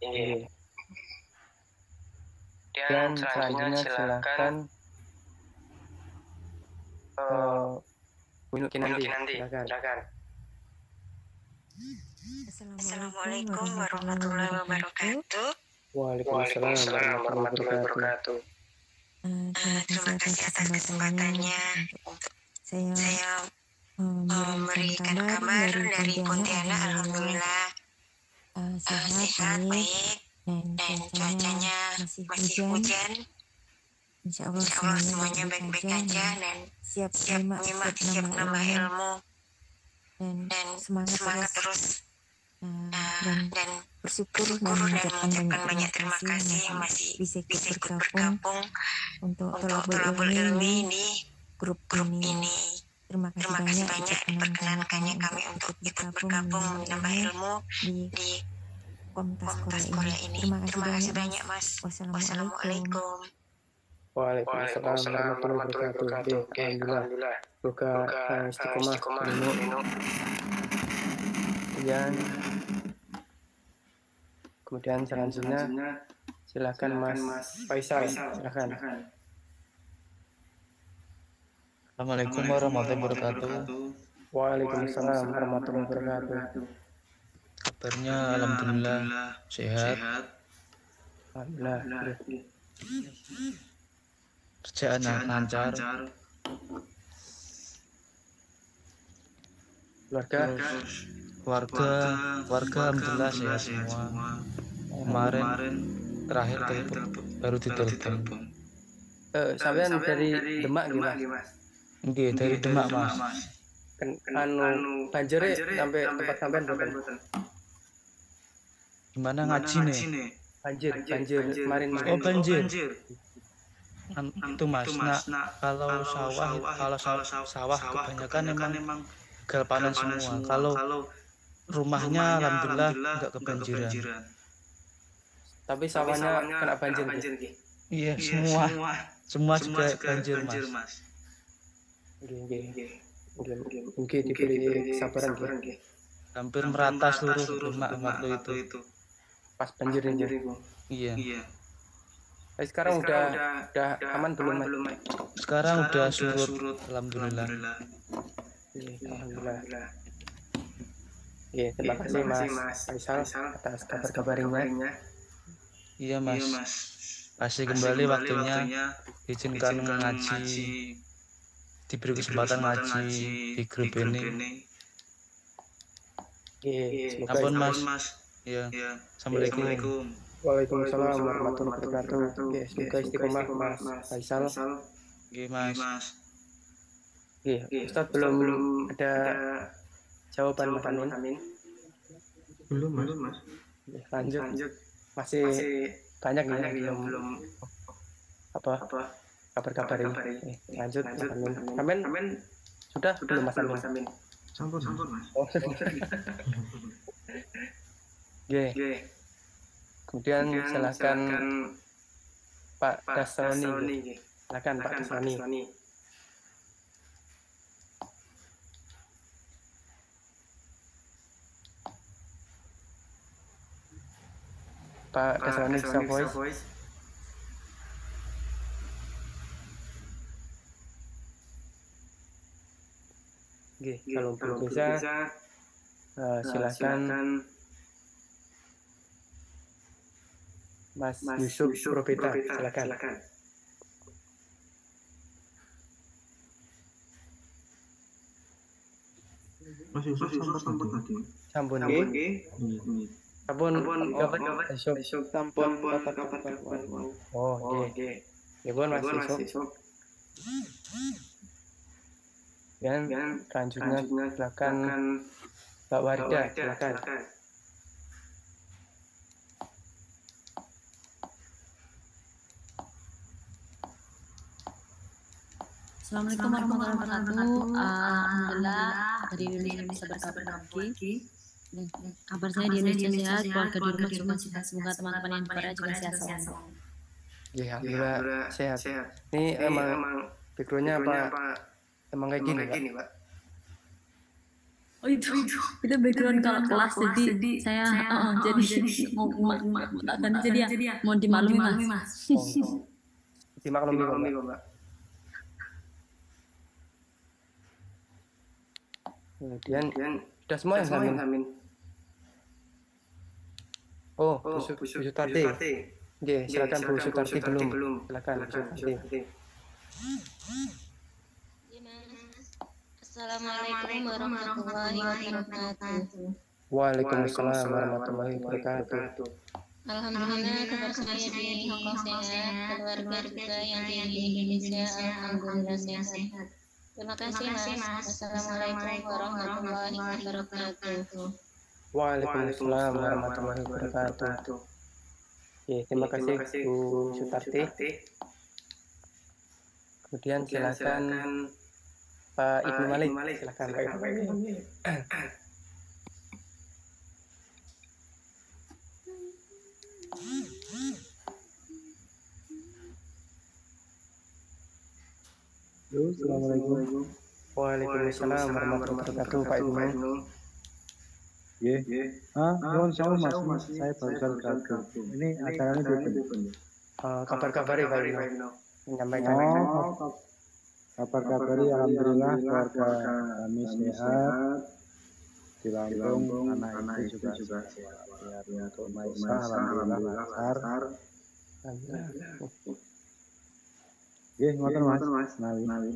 Iya. Dan selanjutnya silakan Bu Kinanti, silakan. Assalamualaikum warahmatullahi wabarakatuh. Waalaikumsalam warahmatullahi wabarakatuh. Terima kasih atas kesempatannya untuk saya memberikan kabar dari Pontianak. Alhamdulillah sehat, baik, dan cuacanya masih hujan. Insya Allah semuanya baik-baik aja dan siap menyimak siap nambah ilmu dan semangat terus. Dan bersyukur dan mengucapkan banyak terima kasih yang masih bisa ikut bergabung untuk tolabul ilmi di grup ini. Terima kasih banyak diperkenankannya kami untuk ikut bergabung menambah ilmu di Komunitas Korea ini. Terima kasih banyak Mas. Wassalamualaikum. Waalaikumsalam warahmatullahi wabarakatuh. Oke, alhamdulillah. Semoga istiqomah ilmu. Kemudian selanjutnya silakan Mas Faisal, silakan. Assalamualaikum warahmatullahi wabarakatuh. Waalaikumsalam warahmatullahi wabarakatuh. Kabarnya alhamdulillah sehat. Alhamdulillah. Kerjaan lancar. Keluarga alhamdulillah sehat semua. Kemarin terakhir baru ditelepon. Sampean dari Demak gimana? Nggih, dari Demak, Mas. Banjir sampai tempat sampean boten. Gimana ngaji nih? Banjir kemarin. Oh, banjir. Itu Mas, kalau sawah kebanyakan memang gagal panen semua. Kalau rumahnya alhamdulillah enggak kebanjiran. Tapi sawahnya kena banjir. Iya, semua juga banjir, Mas. Mungkin diberi kesabaran ya. Hampir merata seluruh Demak waktu itu. Pas banjir ini. Iya. Sekarang udah aman belum, Mas? Sekarang udah surut, alhamdulillah. Alhamdulillah. Iya, terima kasih Mas Faisal atas kabar-kabarnya. Iya, Mas. Kasih kembali waktunya, izinkan ngaji, diberi kesempatan ngaji di grup ini. Ampun, Mas. Iya. Assalamualaikum. Waalaikumsalam warahmatullahi wabarakatuh. Oke, semoga istiqomah Mas Faisal. Oke, Mas. Iya, Ustaz belum ada jawaban Mas Amin. Belum, Mas. Lanjut. Masih banyak yang belum kabar-kabar ini. Lanjut Mas Amin. Sudah belum Mas Amin? Sampun, Mas. Oh, Oke. Kemudian silakan Pak Kasroni. Silakan Pak Kasroni. Pak Kasroni bisa voice. Oke, kalau belum bisa silakan Mas Yusuf Probeta, silakan. Mas Yusuf sampun tadi. Sampun. Yusuf sampun kapan. Oh, nggih. Nggih, Mas Yusuf. Dan selanjutnya silakan Mbak Warida, silakan. Assalamualaikum warahmatullahi wabarakatuh. Alhamdulillah dari Indonesia bisa berkabar lagi. Kabar saya di Indonesia sehat, keluarga di rumah juga sehat. Semoga teman-teman yang di Korea juga sehat selalu. Ya, alhamdulillah sehat. Ini emang backgroundnya apa? Emang kayak gini, Pak? Oh itu background kalau kelas, jadi saya jadi mau takkan jadi ya mau dimaklumi mas. Dimaklumi kok Mbak. Kemudian sudah semua yang Samin. Oh, Bu Sutarti. Oke, silakan Bu Sutarti belum. Silakan Bu Sutarti. Assalamualaikum warahmatullahi wabarakatuh. Waalaikumsalam warahmatullahi wabarakatuh. Alhamdulillah kabar saya di Hongkong sehat, keluarga juga yang di Indonesia alhamdulillah sehat. Terima kasih Mas. Assalamualaikum warahmatullahi wabarakatuh. Waalaikumsalam warahmatullahi wabarakatuh. Oke, terima kasih Bu Sutarti. Kemudian silakan Pak Ibnu Malik, silakan Pak Ibnu Malik. Assalamualaikum. Waalaikumsalam warahmatullahi wabarakatuh Pak Ibnu. Mohon Mas, saya barusan gabung. Ini acaranya di Kabar-kabari Pak Ibnu. Menyampaikan. Kabar-kabari alhamdulillah keluarga kami sehat. Di Lampung anak itu juga sehat. Untuk Maisa alhamdulillah lancar. Ngoten Mas. Nawi.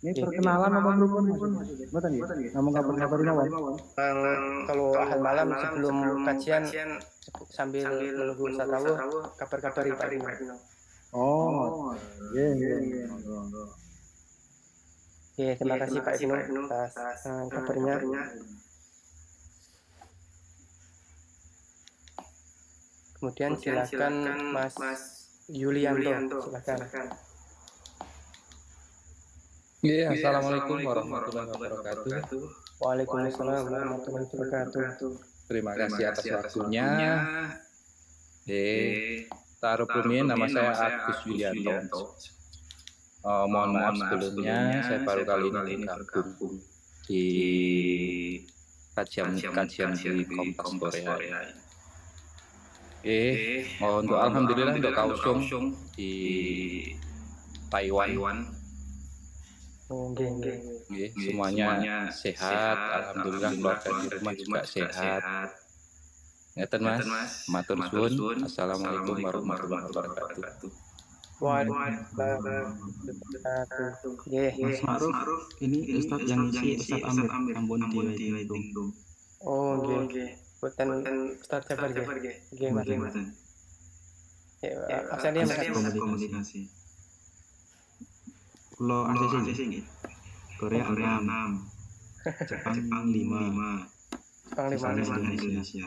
Ini perkenalan apa belum? Mboten nggih. Namun kabar-kabari mawon. Kalau ahad malam sebelum kajian sambil menunggu tasawuf, kabar-kabari Pak Ibnu. Terima kasih Pak Ibnu atas kabarnya. Kemudian silakan Mas Yulianto, silakan. Assalamualaikum warahmatullahi wabarakatuh. Waalaikumsalam warahmatullahi wabarakatuh. Terima kasih atas waktunya. Taruhnya nama saya Agus Yulianto. Mohon maaf sebelumnya, saya baru kali ini bergabung di kajian di Kompas Korea. Untuk alhamdulillah untuk Kaohsiung di Taiwan. Semuanya sehat, alhamdulillah keluarga di rumah juga sehat. Ngeten Mas, matur suwun. Assalamualaikum warahmatullahi wabarakatuh. Mas Ma'ruf, ini Ustadz yang isi Ustadz Amir, ampun di Waiting. Buatan Ustadz Jabar nggih. Mas. Absen dia komunikasi. Pulau ACC nggih. Korea 6, Jepang 5, Indonesia.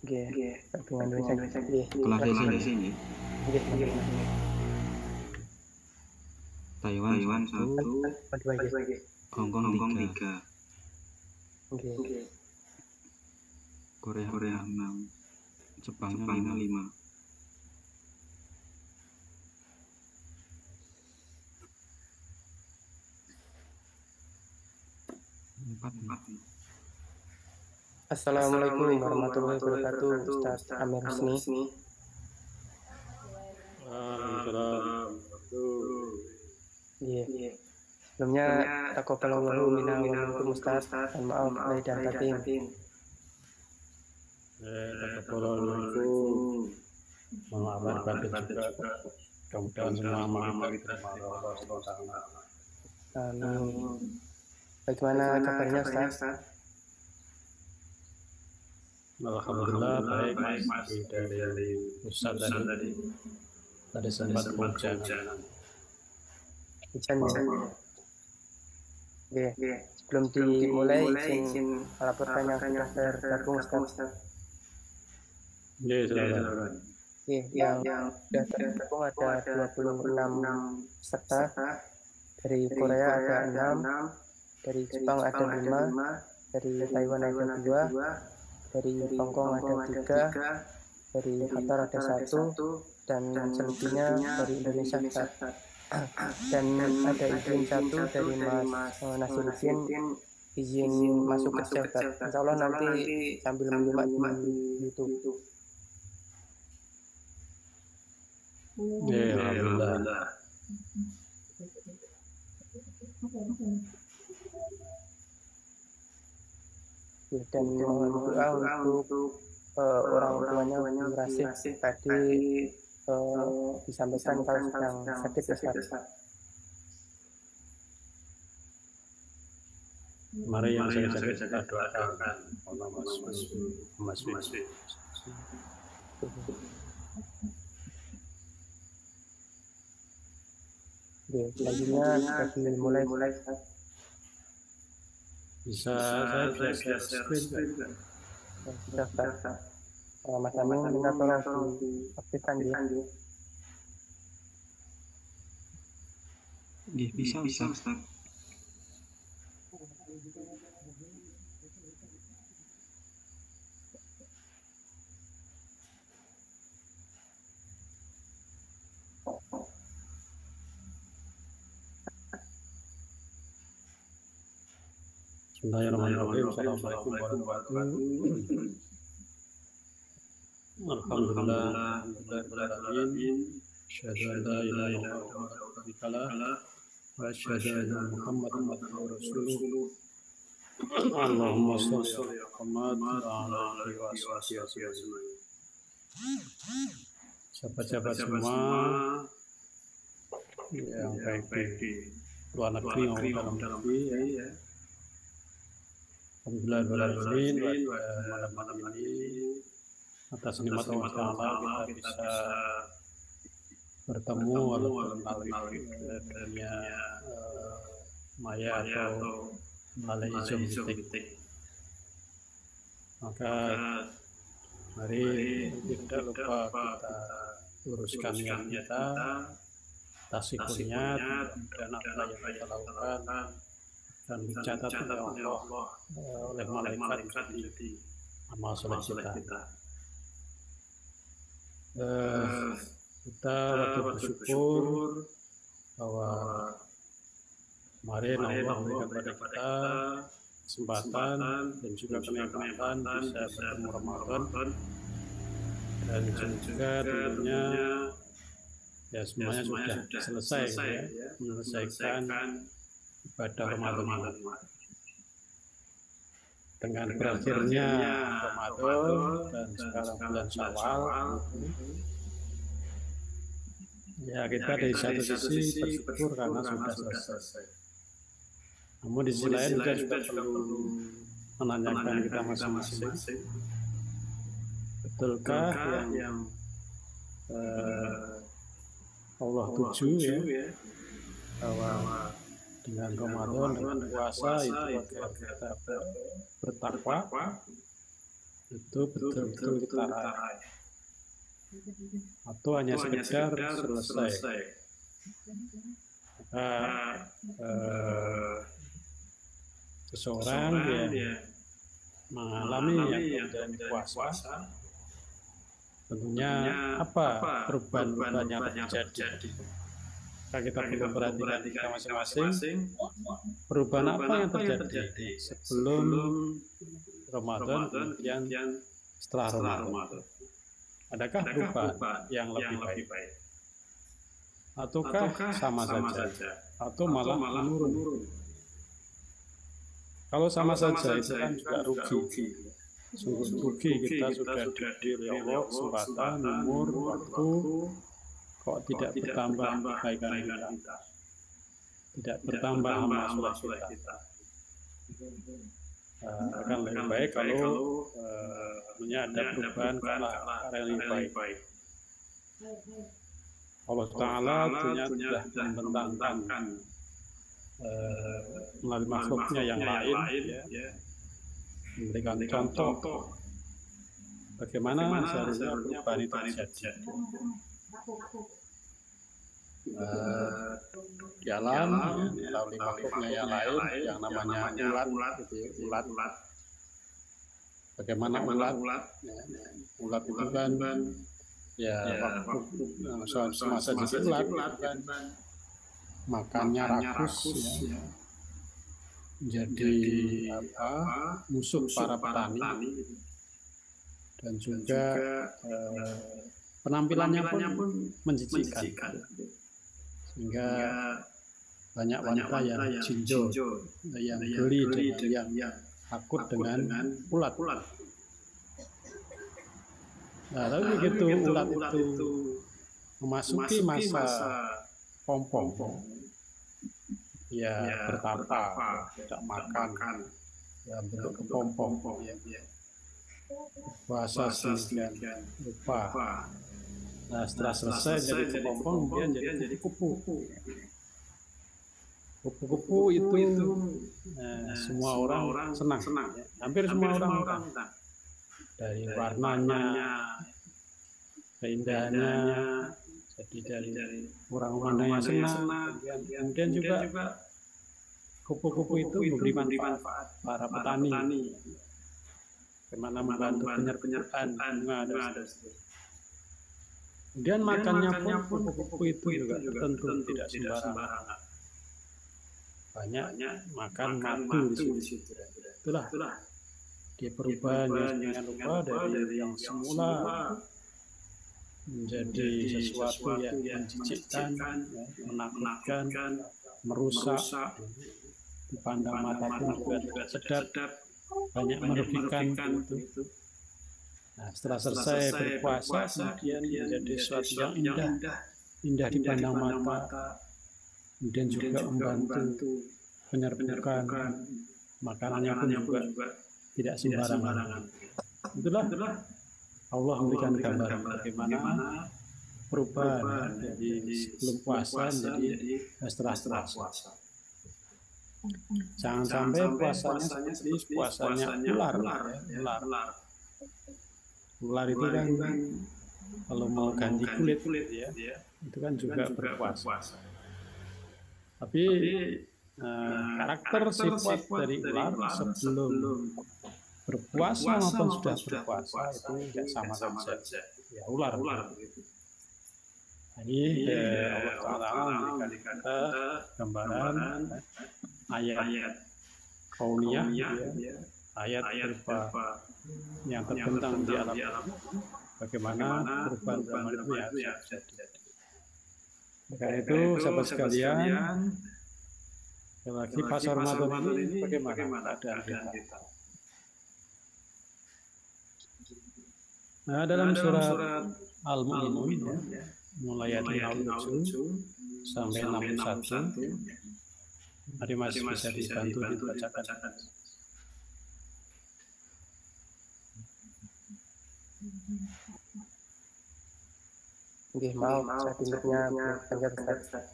Nggih, dengan Indonesia nggih. Kelas ACC nggih. Taiwan 1, Hongkong 3. Korea 6, Jepangnya 5. Assalamualaikum warahmatullahi wabarakatuh, Ustaz Amir Husni. Sebelumnya taqabbalallahu minna wa minkum Ustaz, dan maaf lahir dan batin. Taqabbalallahu maaf lahir batin juga. Mudah-mudahan semua amal kita diterima oleh Allah Subhanahu wa taala. Amin. Bagaimana kabarnya Ustaz? Alhamdulillah baik Mas. Dari Ustaz tadi sempat hujan. Sebelum dimulai izin melaporkan yang sudah tergabung Ustaz. Silakan. Yang sudah tergabung ada 26 peserta. Dari Korea ada 6, dari Jepang ada 5, dari Taiwan ada 2, dari Hongkong ada 3, dari Qatar ada 1, dan selebihnya dari Indonesia. Dan ada izin satu dari Mas Nasiruddin, izin masuk kerja Ustaz. Insya Allah nanti sambil menyimak di YouTube. Ya, alhamdulillah. Dan mohon doa untuk orang tuanya Bu Rasih tadi disampaikan kalau sedang sakit Ustaz. Mari yang sakit-sakit kita doakan. Allah Mas. Selanjutnya mulai Ustaz. Bisa saya bisa screen kan? Sudah Ustaz. Mas Amin minta tolong diaktifkan dia. Bisa Ustaz. Bismillahirrahmanirrahim. Assalamualaikum warahmatullahi wabarakatuh. Alhamdulillahirrahmanirrahim. Asyhadu an la ilaha illallah wa la syarika lah wa asyhadu anna Muhammadan abduhu wa rasuluh. Allahumma shalli ala Muhammad wa ala alihi wa sahbihi ajmain. Sahabat-sahabat semua yang baik di luar negeri maupun dalam negeri ya. Alhamdulillah malam ini atas nikmat Allah Ta'ala kita bisa bertemu walaupun melalui dunia maya atau melalui Zoom meeting. Maka mari tidak lupa kita uruskan niat kita, tasyikurnya dan apa yang kita lakukan dan dicatat oleh Allah oleh malaikat di amal soleh kita. Kita waktu bersyukur bahwa kemarin Allah memberikan kepada kita kesempatan dan juga kenikmatan bisa bertemu Ramadan, dan juga tentunya ya semuanya sudah selesai ya, menyelesaikan ibadah Ramadan. Dengan berakhirnya Ramadan dan sekarang bulan Syawal, ya kita dari satu sisi bersyukur karena sudah selesai. Namun di sisi lain kita juga perlu menanyakan kita masing-masing, betulkah yang Allah tuju ya, bahwa dengan Ramadan, dengan puasa itu agar kita bertakwa, itu betul-betul kita raih, atau hanya sekedar selesai. Maka seseorang ya mengalami yang menjalani puasa, tentunya apa perubahan yang terjadi. Kita perlu perhatikan kita masing-masing, perubahan apa yang terjadi sebelum Ramadan kemudian setelah Ramadan. Adakah perubahan yang lebih baik? Ataukah sama saja? Atau malah menurun? Kalau sama saja itu kan juga rugi. Sungguh rugi, kita sudah diberi Allah kesempatan, umur, waktu, kok tidak bertambah kebaikan kita, tidak bertambah amal soleh kita. Akan lebih baik kalau punya ada perubahan karena yang lebih baik. Allah Ta'ala sudah membentangkan melalui makhluknya yang lain ya, memberikan contoh bagaimana seharusnya perubahan itu terjadi. Jalan melalui makhluknya yang lain yang namanya ulat. Bagaimana ulat itu kan ya waktu semasa jadi ulat kan makannya rakus ya, jadi musuh para petani, dan juga penampilannya pun menjijikkan, sehingga banyak wanita yang jinjo, yang geli dengan yang takut dengan ulat. Nah, tapi begitu ulat itu memasuki masa pompong, ya bertapa, tidak makan, ya bentuk kepompong, ya puasa sedemikian rupa. Nah, setelah selesai jadi kepompong, kemudian jadi kupu. Kupu-kupu itu semua orang senang, ya. Hampir semua orang makan. Dari warnanya, keindahannya, jadi dari orang-orang yang senang. Kemudian juga kupu-kupu itu memberi manfaat para petani, bagaimana membantu penyerbukan bunga dan seterusnya. Kemudian makannya pun kupu-kupu itu juga tentu tidak sembarangan. Banyak makan madu di situ. Itulah dia perubahan yang rupa dari yang semula menjadi sesuatu yang menjijikkan, menakutkan, merusak, dipandang mata pun juga tidak sedap, banyak merugikan itu. Nah, setelah selesai berpuasa, kemudian menjadi sesuatu yang indah dipandang mata, kemudian juga membantu penyerbukan, makanannya pun juga tidak sembarangan. Itulah Allah memberikan gambaran bagaimana perubahan dari sebelum puasa menjadi setelah puasa. Jangan sampai puasanya seperti puasanya ular. Ular itu kan kalau mau ganti kulit ya, itu kan juga berpuasa. Tapi karakter sifat dari ular sebelum berpuasa maupun sudah berpuasa itu tidak sama saja. Ya ular. Jadi Allah Ta'ala memberikan kita gambaran ayat kauniyah, ayat berupa yang terbentang di alam, bagaimana perubahan zaman itu ya terjadi. Karena itu sahabat sekalian, lagi pas Ramadan ini bagaimana keadaan kita? Nah, dalam surat Al-Mu'minun ya, mulai ayat 67 sampai 61, mari masih bisa dibantu dibacakan. Oke, maaf saya pinggirnya panjang Ustaz.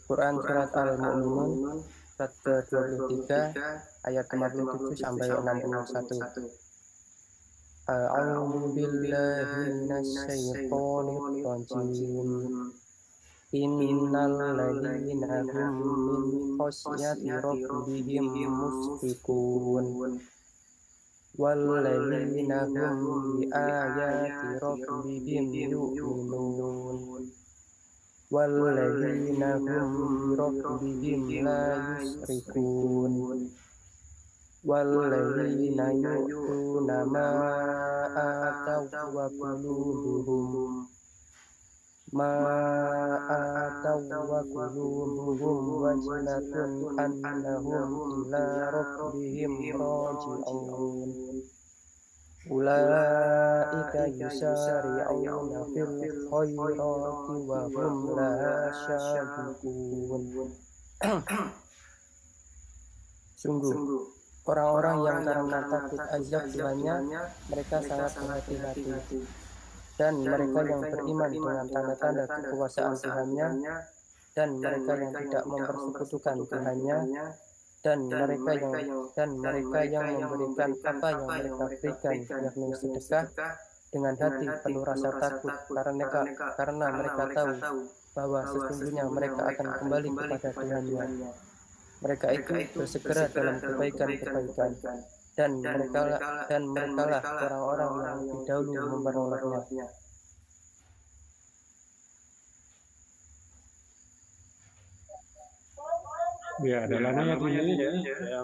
Quran surat Al-Mu'minun surat ke-23 ayat 57 sampai 61. A'udzu billahi minasyaitonir rajim. Innal ladzina hum min khasyati rabbihim mushfiqun wal ladzina hum bi ayati rabbihim yu'minun wal ladzina hum bi rabbihim la yusyrikun wal ladzina yu'tuna ma ataw wa qulubuhum wajilatun annahum ila rabbihim raji'un. Ulaika yusari'una fil khairati wa hum laha sabiqun. Sungguh orang-orang yang karena takut azab Tuhannya mereka sangat berhati-hati, dan mereka yang beriman dengan tanda-tanda kekuasaan Tuhannya, dan mereka yang tidak mempersekutukan Tuhannya, dan mereka yang memberikan apa yang mereka berikan, yakni sedekah, dengan hati penuh rasa takut karena mereka tahu bahwa sesungguhnya mereka akan kembali kepada Tuhannya. Mereka itu bersegera dalam kebaikan-kebaikan, dan merekalah orang-orang yang lebih dahulu memperolehnya. Ya, dalam ayat ini ya,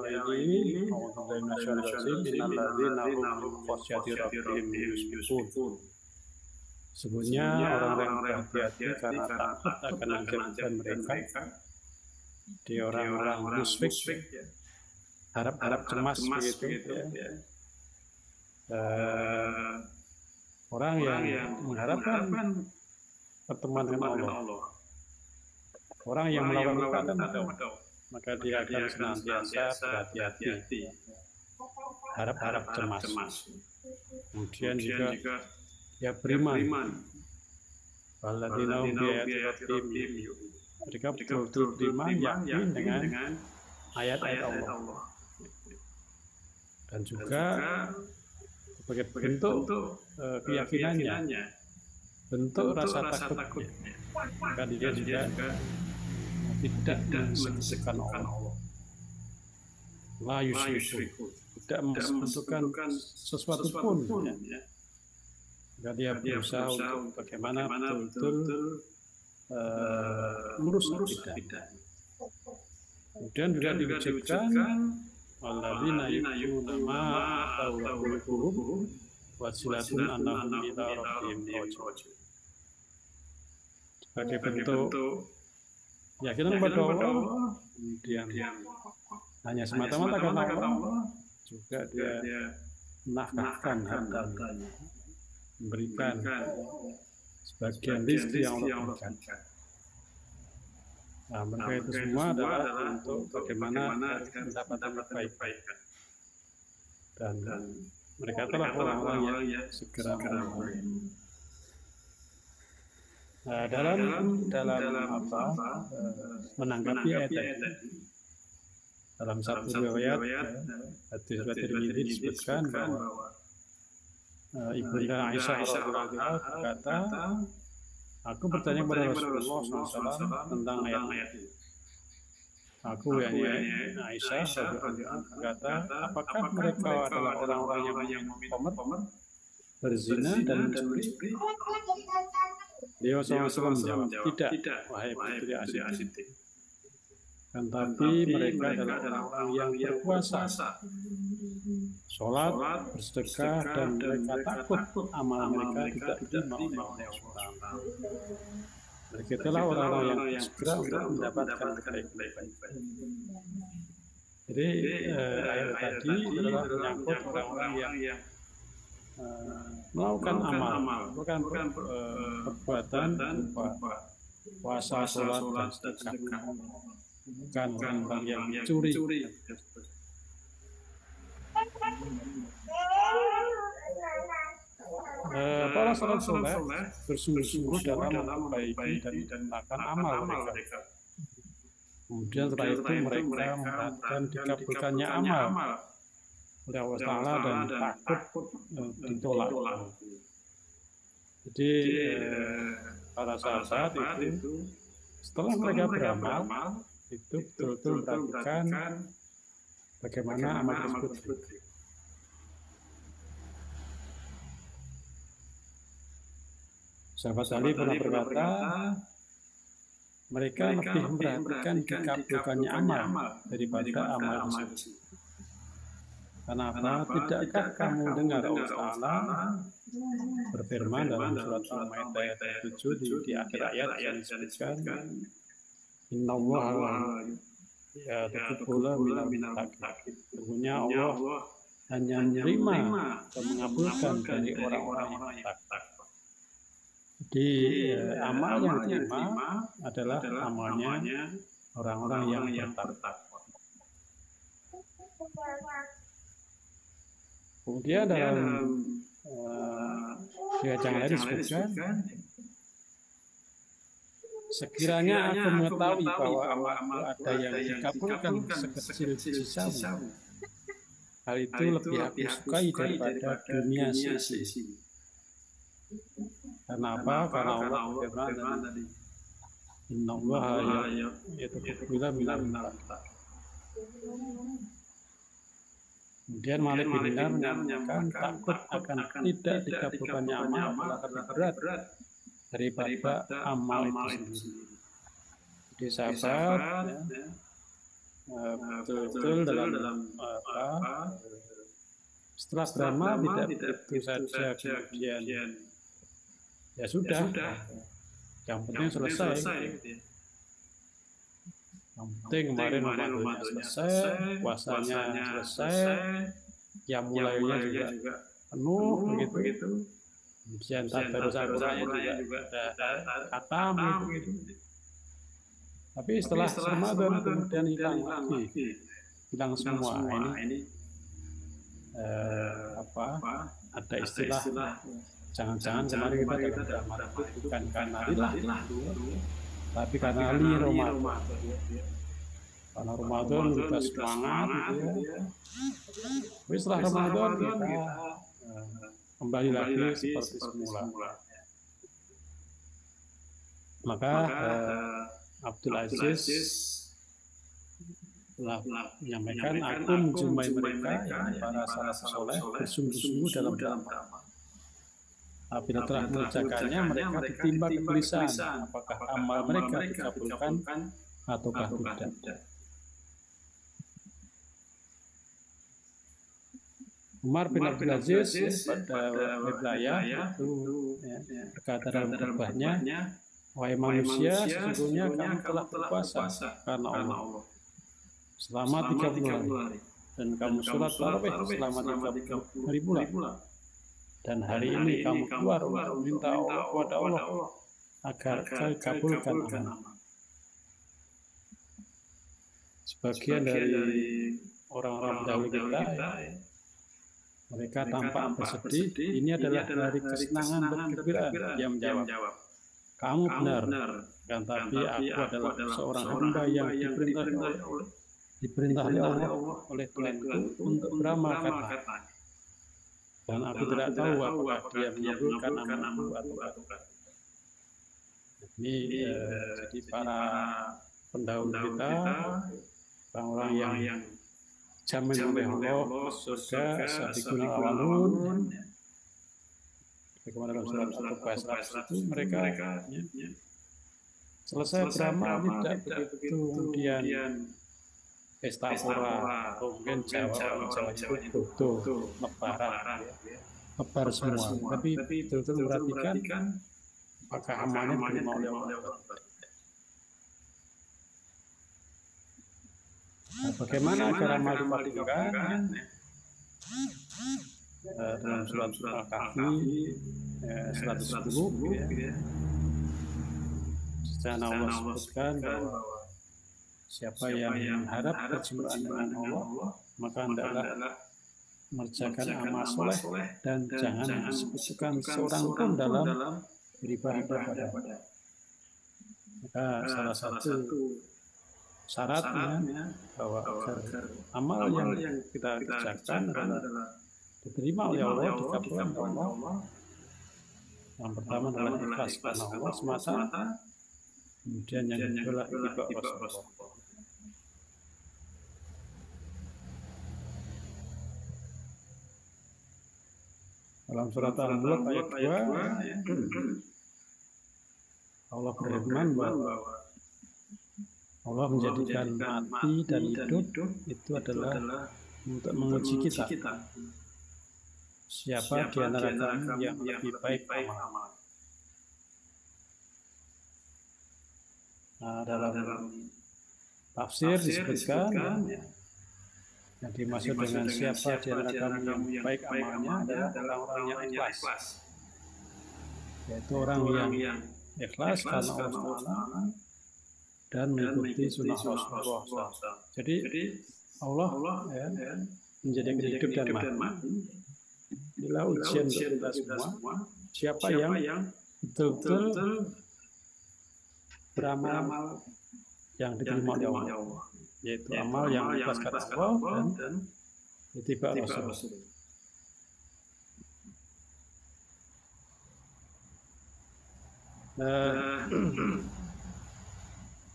yang ini Allah nasionalisme innalladzina hum khasyati rabbihim musyfiqun. Sebenarnya orang-orang berhati-hati karena takut akan ancaman mereka. Di orang-orang musyfik, harap-harap cemas begitu ya. Orang yang mengharapkan pertemuan dengan Allah. Orang yang melakukan itu, maka dia akan senantiasa berhati-hati, harap-harap cemas. Kemudian juga dia beriman. Walladzina hum bi ayati rabbihim yu'minun. Mereka betul-betul beriman, yakin dengan ayat-ayat Allah. Dan juga sebagai bentuk keyakinannya, bentuk rasa takutnya, maka dia juga tidak mensekan Allah. La yusyriku, tidak menentukan sesuatu pun. Maka dia berusaha untuk bagaimana betul-betul lurus akidah. Kemudian juga diwujudkan alladzina yu'minuna ma qulubuhum wasilatun annahum ila rabbihim raji'un. Sebagai bentuk keyakinan kepada Allah, kemudian hanya semata-mata karena Allah, juga dia menafkahkan hartanya, memberikan sebagian rezeki yang Allah berikan. Nah, mereka itu semua adalah untuk bagaimana mendapatkan kebaikan. Dan mereka telah orang-orang yang segera mengenal. Nah, dalam apa menanggapi ayat ini, dalam satu riwayat hadis Tirmidzi disebutkan bahwa Ibunda Aisyah radhiyallahu anha berkata, aku bertanya kepada Rasulullah SAW tentang ayat ini. Aku yakni Aisyah radhiyallahu anha berkata, apakah mereka adalah orang-orang yang komer, berzina dan mencuri? Beliau SAW menjawab, tidak, wahai putri Asidin. Kan tapi mereka adalah orang-orang yang berpuasa, sholat, bersedekah, dan mereka takut amal mereka tidak diterima oleh Allah. Mereka itulah orang-orang yang segera untuk mendapatkan kebaikan. Jadi ayat tadi adalah menyangkut orang-orang yang melakukan amal, bukan perbuatan berupa puasa, sholat, dan sedekah. Bukan orang yang mencuri. Para sahabat soleh bersungguh-sungguh dalam memperbaiki dan melakukan amal mereka. Kemudian setelah itu mereka memperhatikan dikabulkannya amal oleh Allah Ta'ala dan takut ditolak. Jadi para sahabat itu setelah mereka beramal itu betul-betul memperhatikan bagaimana amal tersebut. Sahabat Ali pernah berkata, mereka lebih memperhatikan dikabulkannya amal daripada amal tersebut. Kenapa? Tidakkah kamu dengar Allah Ta'ala berfirman dalam surat Al-Maidah ayat 7 di akhir ayat yang disebutkan, Innallaha yataqabbalu minal muttaqin. Sesungguhnya Allah hanya menerima dan mengabulkan dari orang-orang yang bertakwa. Jadi amal yang diterima adalah amalnya orang-orang yang bertakwa. Kemudian dalam ayat yang lain disebutkan, sekiranya aku mengetahui bahwa amalku ada yang dikabulkan sekecil jisamu, hal itu lebih aku sukai daripada dunia sia-sia. Karena apa? Karena Allah berfirman tadi, Innallaha yataqabbalu minal muttaqin. Kemudian Malik bin Dinar menyatakan takut akan tidak dikabulkannya amal adalah lebih berat daripada amal itu sendiri. Jadi sahabat betul-betul dalam setelah beramal tidak begitu saja kemudian ya sudah, yang penting selesai. Yang penting kemarin Ramadannya selesai, puasanya selesai, yang mulainya juga penuh begitu. Kemudian tadarus Al-Qur'annya juga ada khatam gitu. Tapi setelah Ramadan kemudian hilang lagi, hilang semua. Ini ada istilah, jangan-jangan kemarin kita dalam Ramadan itu bukan karena lillah, tapi karena li Ramadan. Karena Ramadan kita semangat gitu ya. Tapi setelah Ramadan kita kembali lagi seperti semula. Maka Abdul Aziz telah menyampaikan, aku menjumpai mereka yang para salaf soleh bersungguh-sungguh dalam beramal. Apabila telah mengerjakannya, mereka ditimpa kegelisahan apakah amal mereka dikabulkan ataukah tidak. Umar bin Abdul Aziz pada wilayah itu berkata dalam khutbahnya, wahai manusia, sesungguhnya kamu telah berpuasa karena Allah selama 30 hari, dan kamu sholat tarawih selama 30 hari pula. Dan hari ini kamu keluar untuk meminta Allah kepada Allah agar dikabulkan amal. Sebagian dari orang-orang dahulu kita, mereka tampak bersedih. Ini adalah hari kesenangan bergembira. Dia menjawab, kamu benar, kan tapi aku adalah seorang hamba yang diperintah oleh Allah oleh Tuhanku untuk beramal karena, dan aku tidak tahu apakah dia menyebutkan amalku atau tidak. Ini jadi para pendahulu kita, orang-orang yang jamin oleh Allah surga sabiqun awalun. Bagaimana dalam surat Al-Baqarah itu mereka selesai beramal tidak begitu kemudian pesta pora, mungkin Jawa itu butuh lebaran, lebar semua, tapi betul-betul memperhatikan apakah amalnya diterima oleh Allah. Bagaimana agar amal dipatuhkan? Dalam surat Al-Kahfi 110, secara Allah sebutkan bahwa siapa yang mengharap perjumpaan dengan Allah, maka hendaklah mengerjakan amal soleh dan jangan disebutkan seorang pun dalam beribadah kepada. Maka salah satu syaratnya bahwa agar amal yang kita kerjakan adalah diterima oleh Allah, dikabulkan oleh Allah. Yang pertama adalah ikhlas karena Allah semata, kemudian yang kedua adalah Rasulullah. Dalam surat Al-Mulk ayat 2, Allah berfirman bahwa Allah menjadikan mati dan hidup itu adalah untuk menguji kita. Siapa di antara kamu yang lebih baik amal? Nah, dalam tafsir disebutkan yang dimaksud dengan siapa di antara kamu yang baik amalnya adalah orang-orang yang ikhlas, yaitu orang yang ikhlas karena Allah dan mengikuti sunnah Rasulullah SAW. Jadi Allah menjadikan hidup dan mati adalah ujian untuk kita semua. Siapa yang betul-betul beramal yang diterima oleh Allah, yaitu amal yang mengikhlaskan Allah dan ittiba Rasul.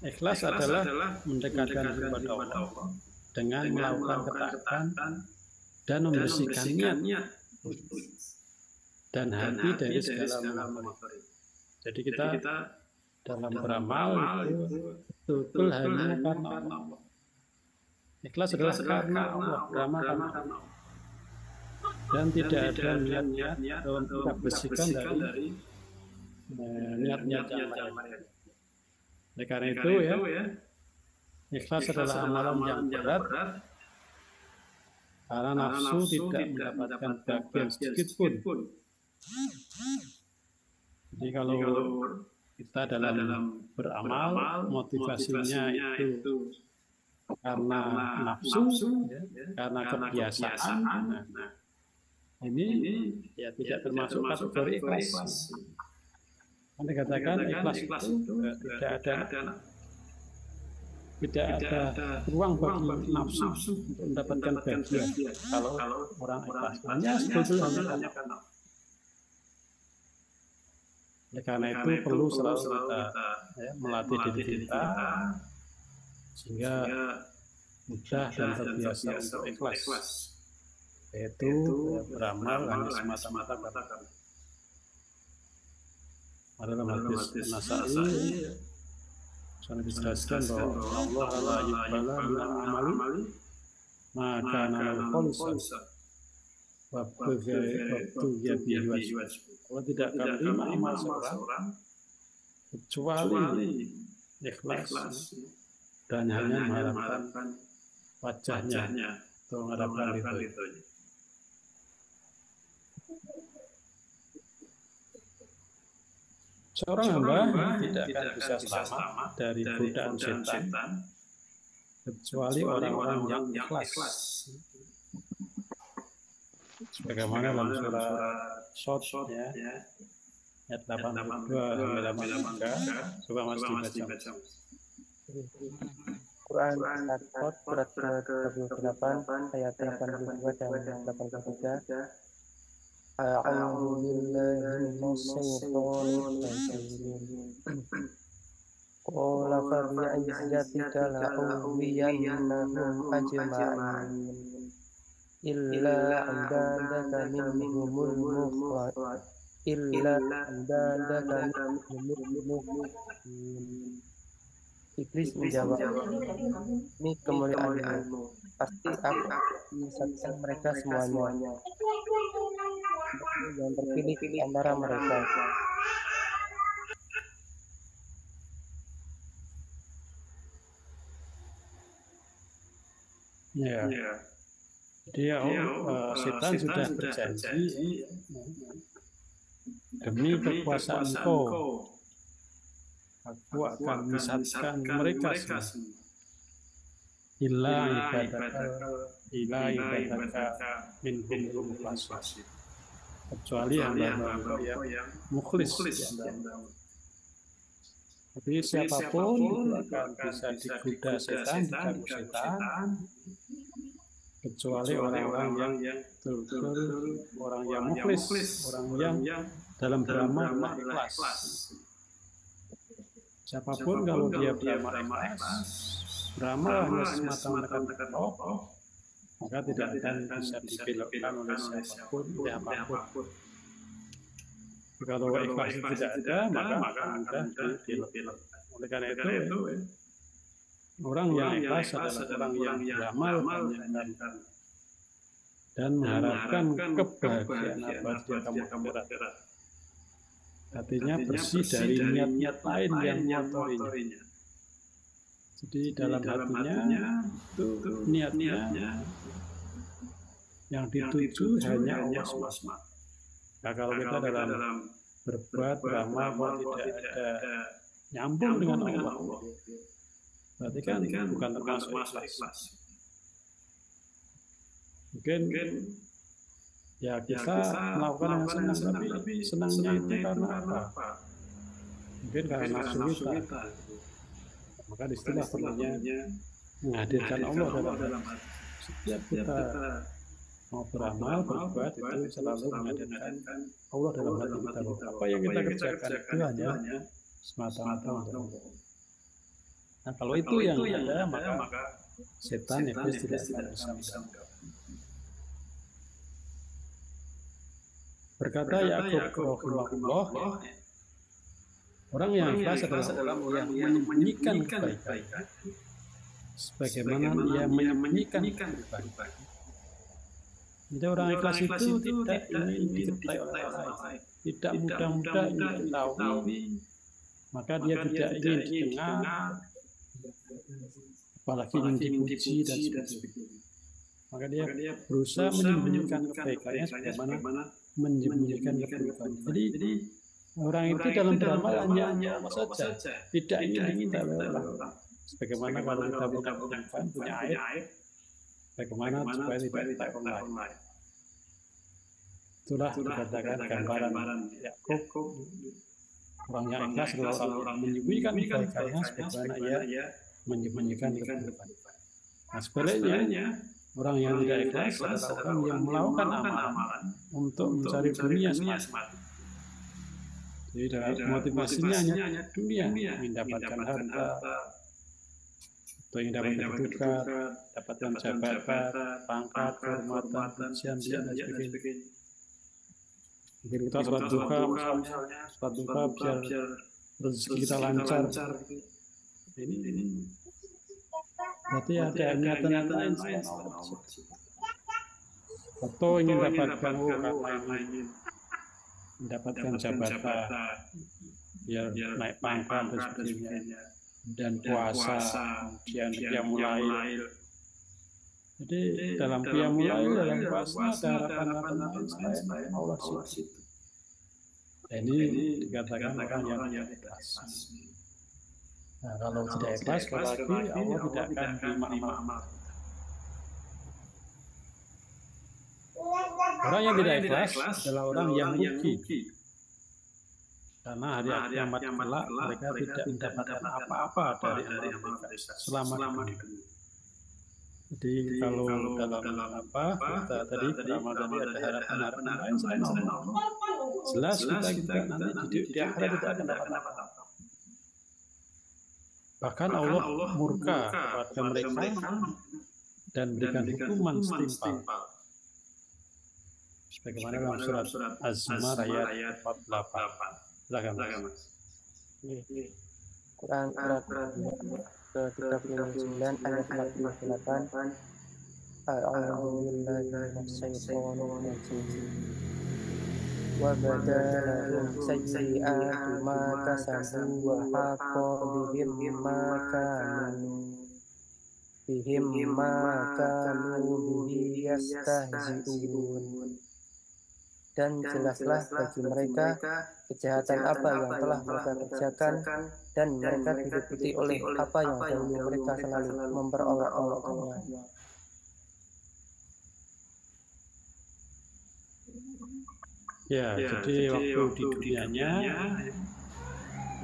Ikhlas adalah mendekatkan diri kepada Allah dengan melakukan ketaatan dan membersihkan niat dan hati dari segala maksiat. Jadi kita dalam beramal itu betul hanya karena Allah. Ikhlas adalah karena Allah, beramal karena Allah. Dan tidak ada niat-niat atau kita bersihkan dari niat-niat yang lain. Oleh karena itu ya, ikhlas adalah amalan yang berat karena nafsu tidak mendapatkan bagian sedikit pun. Jadi kalau kita dalam beramal, motivasinya itu karena nafsu, karena kebiasaan, ini ya tidak termasuk kategori ikhlas. Anda katakan ikhlas itu tidak ada ruang bagi nafsu untuk mendapatkan bagian. Kalau orang ikhlas, hanya sebetulnya karena. Oleh karena itu perlu selalu kita melatih diri kita sehingga mudah dan terbiasa untuk ikhlas, yaitu beramal hanya semata-mata karena. Dalam hadis Nasa'i sudah dijelaskan bahwa Allah la yuqbala minal amali maka nal kholisa wa bihi wajh. Allah tidak akan terima amal seorang kecuali ikhlas dan hanya mengharapkan wajahnya atau mengharapkan ridhonya. Seorang hamba tidak akan bisa selamat dari godaan setan kecuali orang-orang yang ikhlas. Sebagaimana dalam surah Shot ya, ayat 82 sampai 83, coba Mas dibaca. Quran surat ke-38 ayat 82 dan 83. A'udzu billahi minasyaitonir rajim. Qala fa bi'izzatika la'ughwiyannahum ajma'in illa 'ibadaka minhumul mukhlasin. Iblis menjawab, ini kemuliaanmu, pasti aku menyesatkan mereka semuanya. Yang terpilih di antara mereka. Ya. Dia setan sudah berjanji demi kekuasaan engkau aku akan menyesatkan mereka semua. Illa ibadaka minhum mukhlasin. Kecuali hamba-hamba yang mukhlis. Tapi siapapun itu akan bisa digoda setan, diganggu setan, kecuali orang-orang yang betul-betul orang yang mukhlis, orang yang dalam beramal ikhlas. Siapapun kalau dia beramal ikhlas, beramal hanya semata-mata Allah, maka tidak akan bisa dibelokkan oleh siapapun, oleh apapun. Kalau ikhlas itu tidak ada, maka mudah dibelokkan. Oleh karena itu, orang yang ikhlas adalah orang yang beramal dan mengharapkan kebahagiaan abadi yang akhirat. Artinya bersih dari niat-niat lain yang mengotorinya. Jadi dalam hatinya itu niatnya yang dituju hanya Allah SWT. Nah, kalau kita dalam berbuat beramal kalau tidak ada nyambung dengan Allah, berarti kan bukan termasuk ikhlas. Mungkin ya kita melakukan yang senang, tapi senangnya itu karena apa? Mungkin karena nafsu kita. Maka di istilah perlunya menghadirkan Allah dalam hati. Setiap kita mau beramal, berbuat itu selalu menghadirkan Allah dalam hati kita. Apa yang kita kerjakan itu hanya semata-mata untuk Allah. Nah, kalau itu yang ada, maka setan iblis tidak akan bisa mengganggu. Berkata Ya'qub rahimahullah, orang yang ikhlas adalah orang yang menyembunyikan kebaikan sebagaimana ia menyembunyikan kebaikan. Jadi orang ikhlas itu tidak ingin diketahui oleh orang lain, tidak mudah-mudah ingin diketahui, maka dia tidak ingin didengar, apalagi ingin dipuji dan sebagainya. Maka dia berusaha menyembunyikan kebaikannya sebagaimana menyembunyikan keburukannya. Jadi orang itu dalam beramal hanya Allah saja, tidak ingin diketahui orang. Sebagaimana kalau kita punya aib, bagaimana supaya tidak diketahui orang lain. Itulah dikatakan gambaran Yakub, orang yang ikhlas adalah orang menyembunyikan kebaikannya sebagaimana ia menyembunyikan keburukannya. Nah sebaliknya, orang yang tidak ikhlas adalah orang yang melakukan amalan untuk mencari dunia semata. Jadi motivasinya hanya dunia, mendapatkan harta, atau ingin dapatkan kedudukan, dapatkan jabatan, pangkat, kehormatan, pujian, dan sebagainya. Jadi kita sholat duha, biar rezeki kita lancar. Ini berarti ada niatan yang lain selain Allah. Atau ingin dapatkan karena ingin mendapatkan jabatan, biar naik pangkat dan sebagainya, dan puasa, kemudian dia mulai. Jadi dalam dia mulai, dalam puasa ada harapan-harapan lain selain Allah situ. Ini dikatakan orang yang ikhlas. Nah, kalau tidak ikhlas, lagi Allah tidak akan terima amal. Orang yang tidak ikhlas adalah orang yang rugi. Karena hari kiamat kelak mereka tidak mendapatkan apa-apa dari amal mereka selama di dunia. Jadi kalau dalam kita tadi beramal tadi ada harapan-harapan lain selain Allah. Jelas kita nanti di akhirat tidak akan dapat apa-apa. Bahkan Allah murka kepada mereka dan berikan hukuman setimpal. Sebagaimana dalam surat Az-Zumar ayat 48. Silakan Mas. Quran ke-39 ayat 48. A'udzubillahi minasyaitonir rajim. Wa badalahum sayyi'atu ma kasabu wa haqa bihim ma kanu bihi yastahzi'un. Dan jelaslah bagi mereka kejahatan apa yang telah mereka kerjakan, dan mereka diliputi oleh apa yang dahulu mereka selalu memperolok-olokkannya. Ya, jadi waktu di dunianya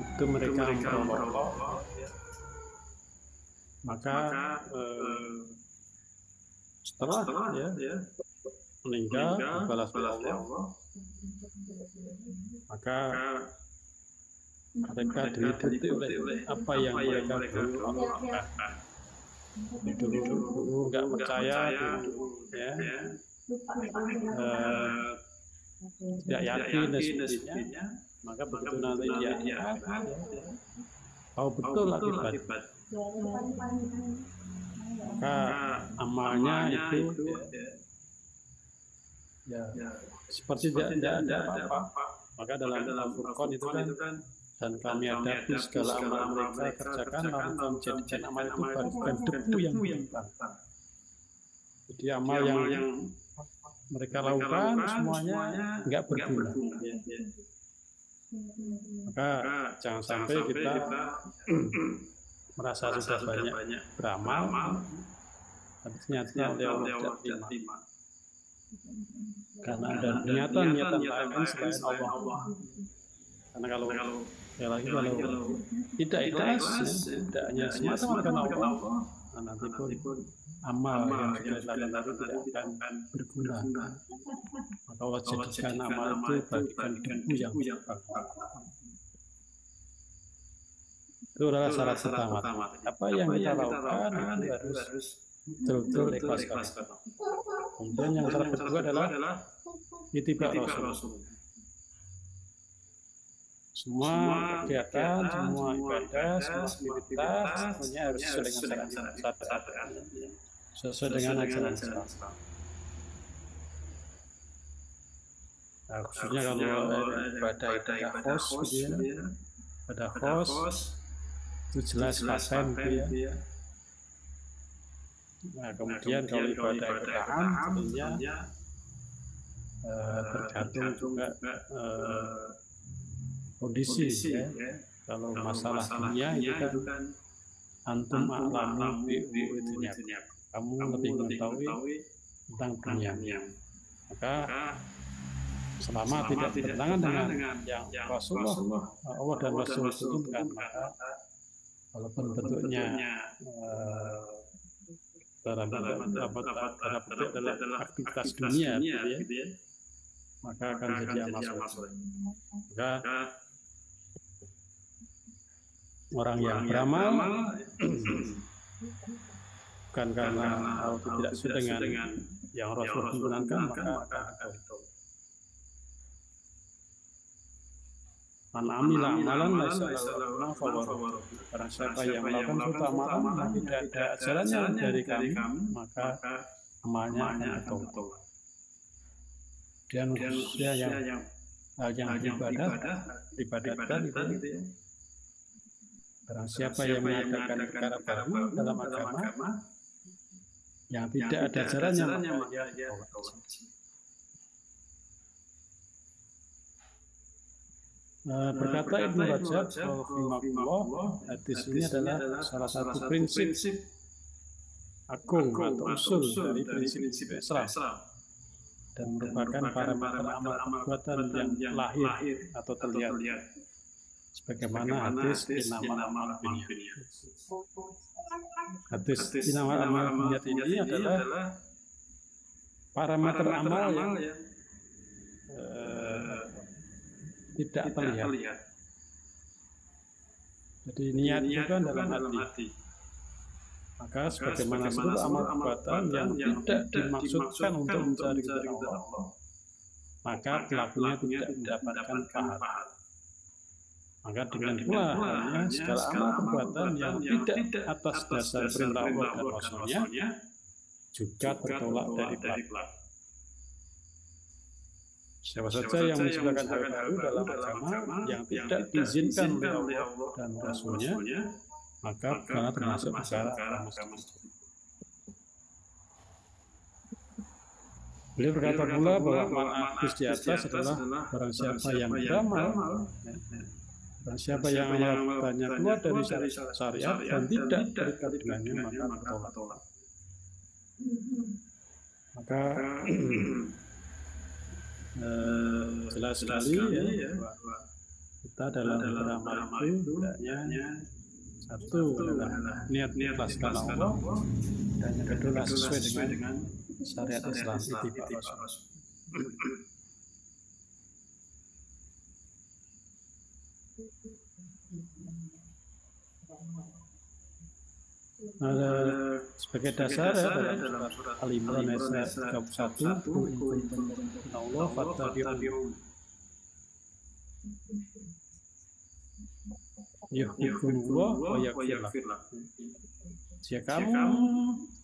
itu mereka memperolok, maka setelah meninggal dibalas oleh Allah, maka mereka diliputi oleh apa yang mereka dulu lakukan. Dulu nggak percaya, tidak yakin dan sebagainya, maka begitu nanti dia tahu betul akibat, maka amalnya itu seperti tidak ada apa-apa. Maka dalam Al-Furqan itu kan, dan kami hadapi segala amal mereka kerjakan, lalu kami jadikan amal itu bagaikan debu yang menyimpang. Jadi amal yang mereka lakukan semuanya nggak berguna. Maka jangan sampai kita merasa sudah banyak beramal, tapi ternyata Allah tidak terima. Karena ada niatan-niatan lain selain Allah. Karena kalau tidak ikhlas, tidak hanya semata-mata karena Allah, nanti pun amal yang sudah dilakukan itu tidak akan berguna. Maka Allah jadikan amal itu bagikan debu yang menyimpang. Itu adalah syarat pertama. Apa yang kita lakukan itu harus betul-betul ikhlas. Kemudian yang syarat kedua adalah ittiba Rasul. Semua kegiatan, semua ibadah, semua aktivitas semuanya harus sesuai dengan syariat, sesuai dengan ajaran Islam. Nah, khususnya kalau ibadah khos gitu ya, ibadah khos itu jelas paten gitu ya. Nah, kemudian kalau ibadah am tentunya tergantung juga kondisi ya. Kalau masalah dunia itu kan antum a'lamu bi dunia, kamu lebih mengetahui tentang dunia. Maka selama tidak bertentangan dengan yang Rasulullah, Allah dan Rasul turunkan, maka walaupun bentuknya dalam bentuk adalah aktivitas dunia, gitu ya, maka akan jadi amal soleh. Maka orang yang beramal bukan karena Allah tidak sesuai dengan yang Rasul tuntunkan, maka akan ditolak. Man amila amalan laisa lahu fawwaru. Barang siapa yang melakukan suatu amalan yang tidak ada ajarannya dari kami, maka amalnya akan ditolak. Dan khususnya yang ibadatan itu ya. Barang siapa yang mengadakan perkara baru dalam agama yang tidak ada ajarannya, maka dia ditolak. Berkata Ibnu Rajab rahimahullah, hadis ini adalah salah satu prinsip agung atau usul dari prinsip Islam dan merupakan parameter amal perbuatan yang lahir atau terlihat, sebagaimana hadis innamal a'malu binniyat. Hadis innamal a'malu binniyat ini adalah parameter amal yang tidak terlihat. Jadi niat itu kan dalam hati. Maka sebagaimana seluruh amal perbuatan yang tidak dimaksudkan untuk mencari ridha Allah, maka pelakunya tidak mendapatkan pahala. Maka dengan pula halnya segala amal perbuatan yang tidak atas dasar perintah Allah dan Rasulnya juga tertolak dari pelaku. Siapa saja yang menciptakan hal baru dalam agama yang tidak diizinkan oleh Allah dan Rasulnya, maka bukanlah termasuk perkara agama. Beliau berkata pula bahwa man di atas adalah barang siapa yang beramal, barang siapa yang amalnya keluar dari syariat dan tidak terikat dengannya, maka tertolak. Maka jelas sekali ya, bahwa kita dalam beramal itu hendaknya satu adalah niat ikhlas karena Allah, dan yang kedua sesuai dengan syariat Islam ittiba Rasul. Sebagai dasar ya, dalam surat Al-Imran ayat 31, qul in kuntum tuhibbuna Allah fattabi'un yuhibbukumullah wa yaghfir lakum. Jika kamu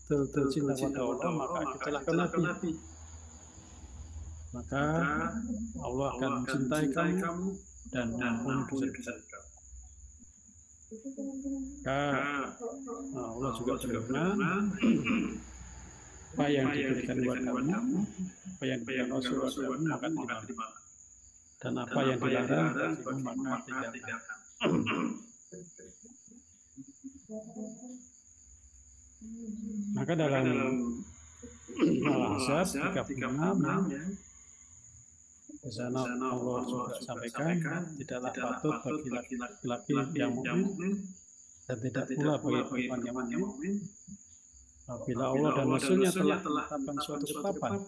betul-betul cinta kepada Allah, maka ikutilah Nabi, maka Allah akan mencintai kamu dan mengampuni dosa-dosa kamu. Allah juga berfirman, apa yang diberikan kepadamu, apa yang diberikan Rasul kepadamu, maka terima, dan apa yang dilarang bagimu, maka tinggalkan. Maka dalam Al-Ahzab 36 di sana Allah juga sampaikan, tidaklah patut bagi laki-laki yang mukmin dan tidak pula bagi perempuan yang mukmin apabila Allah dan Rasulnya telah menetapkan suatu ketetapan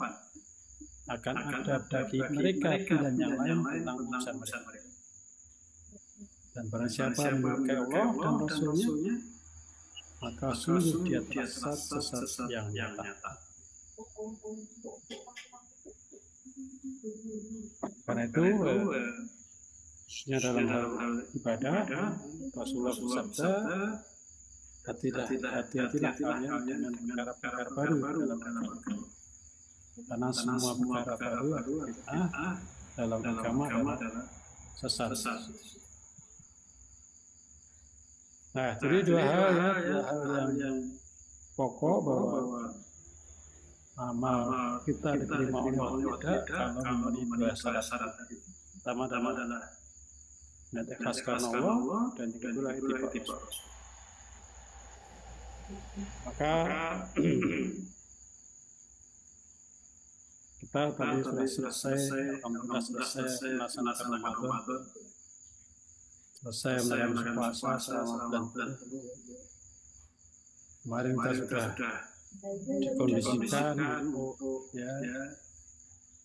akan ada bagi mereka pilihan yang lain tentang urusan mereka. Dan barang siapa memurkai Allah dan Rasulnya, maka sungguh dia telah sesat yang nyata. Karena itu khususnya dalam hal ibadah. Rasulullah bersabda, hati-hatilah kalian dengan perkara-perkara baru dalam agama, karena semua perkara baru atau bid'ah dalam agama adalah sesat. Nah, jadi dua hal yang pokok bahwa amal kita diterima Allah tidak kalau memenuhi dua syarat. Pertama adalah niat ikhlas karena Allah, dan yang kedua ittiba. Maka kita tadi sudah selesai, alhamdulillah selesai melaksanakan Ramadan, selesai menjalankan puasa selama bulan penuh. Kemarin kita sudah dikondisikan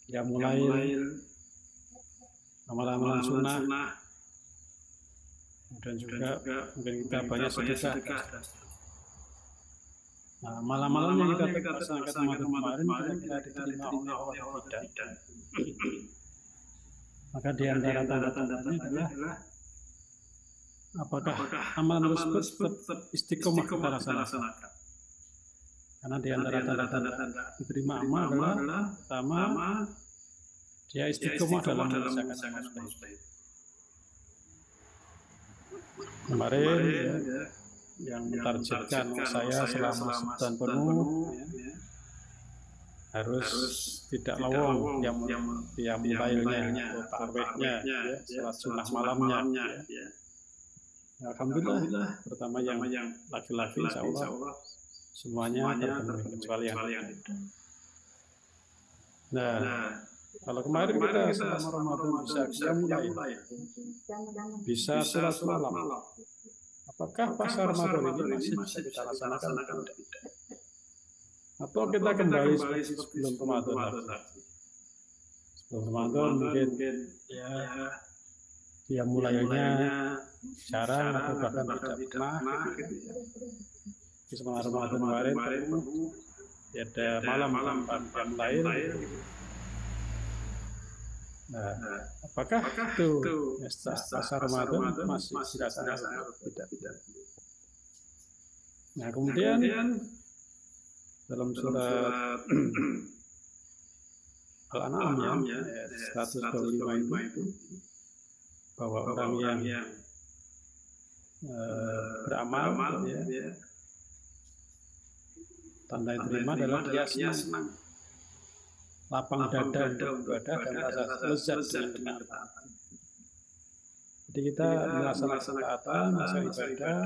ya mulai amalan-amalan sunnah, dan juga mungkin kita banyak sedekah. Nah, malam-malam yang kita laksanakan Ramadan kemarin kira-kira diterima oleh Allah atau tidak. Maka di antara tanda-tandanya adalah apakah amalan tersebut tetap istiqomah kita laksanakan. Karena di antara tanda-tanda diterima amal adalah pertama, dia istiqomah dalam mengerjakan amal baik. Kemarin yang mentargetkan saya selama sebulan penuh harus tidak lowong yang mulailnya atau tarawihnya, salat sunnah malamnya. Alhamdulillah, pertama yang laki-laki insya Allah semuanya terpenuhi kecuali yang tidak. Nah, kalau kemarin kita selama Ramadan bisa qiyamul lail, bisa salat malam, apakah pasar Ramadan ini masih bisa kita laksanakan atau tidak? Atau kita kembali seperti sebelum Ramadan? Sebelum Ramadan mungkin ya mulainya jarang atau bahkan tidak pernah. Selama Ramadan kemarin ada malam tanpa jam lain. Nah, apakah itu pasar Ramadan masih dilaksanakan atau tidak? Nah, kemudian dalam surat Al-An'am ya, 125 itu bahwa orang yang beramal ya, tanda yang terima adalah dia senang, lapang dada untuk ibadah dan rasa lezat dengan ketaatan. Jadi kita melaksanakan ketaatan, masa ibadah,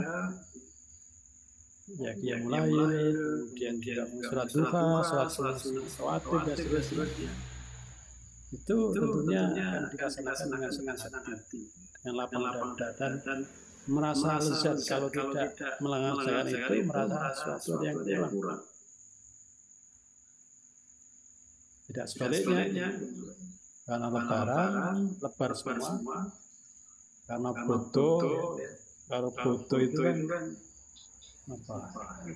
ya qiyamul lail, kemudian juga sholat duha, sholat rawatib dan seterusnya. Itu tentunya akan dilaksanakan dengan senang hati, dengan lapang dada dan merasa lezat. Kalau tidak mengerjakan itu merasa sesuatu yang kurang. Tidak sebaliknya, karena lebar semua, karena bodoh. Kalau bodoh itu kan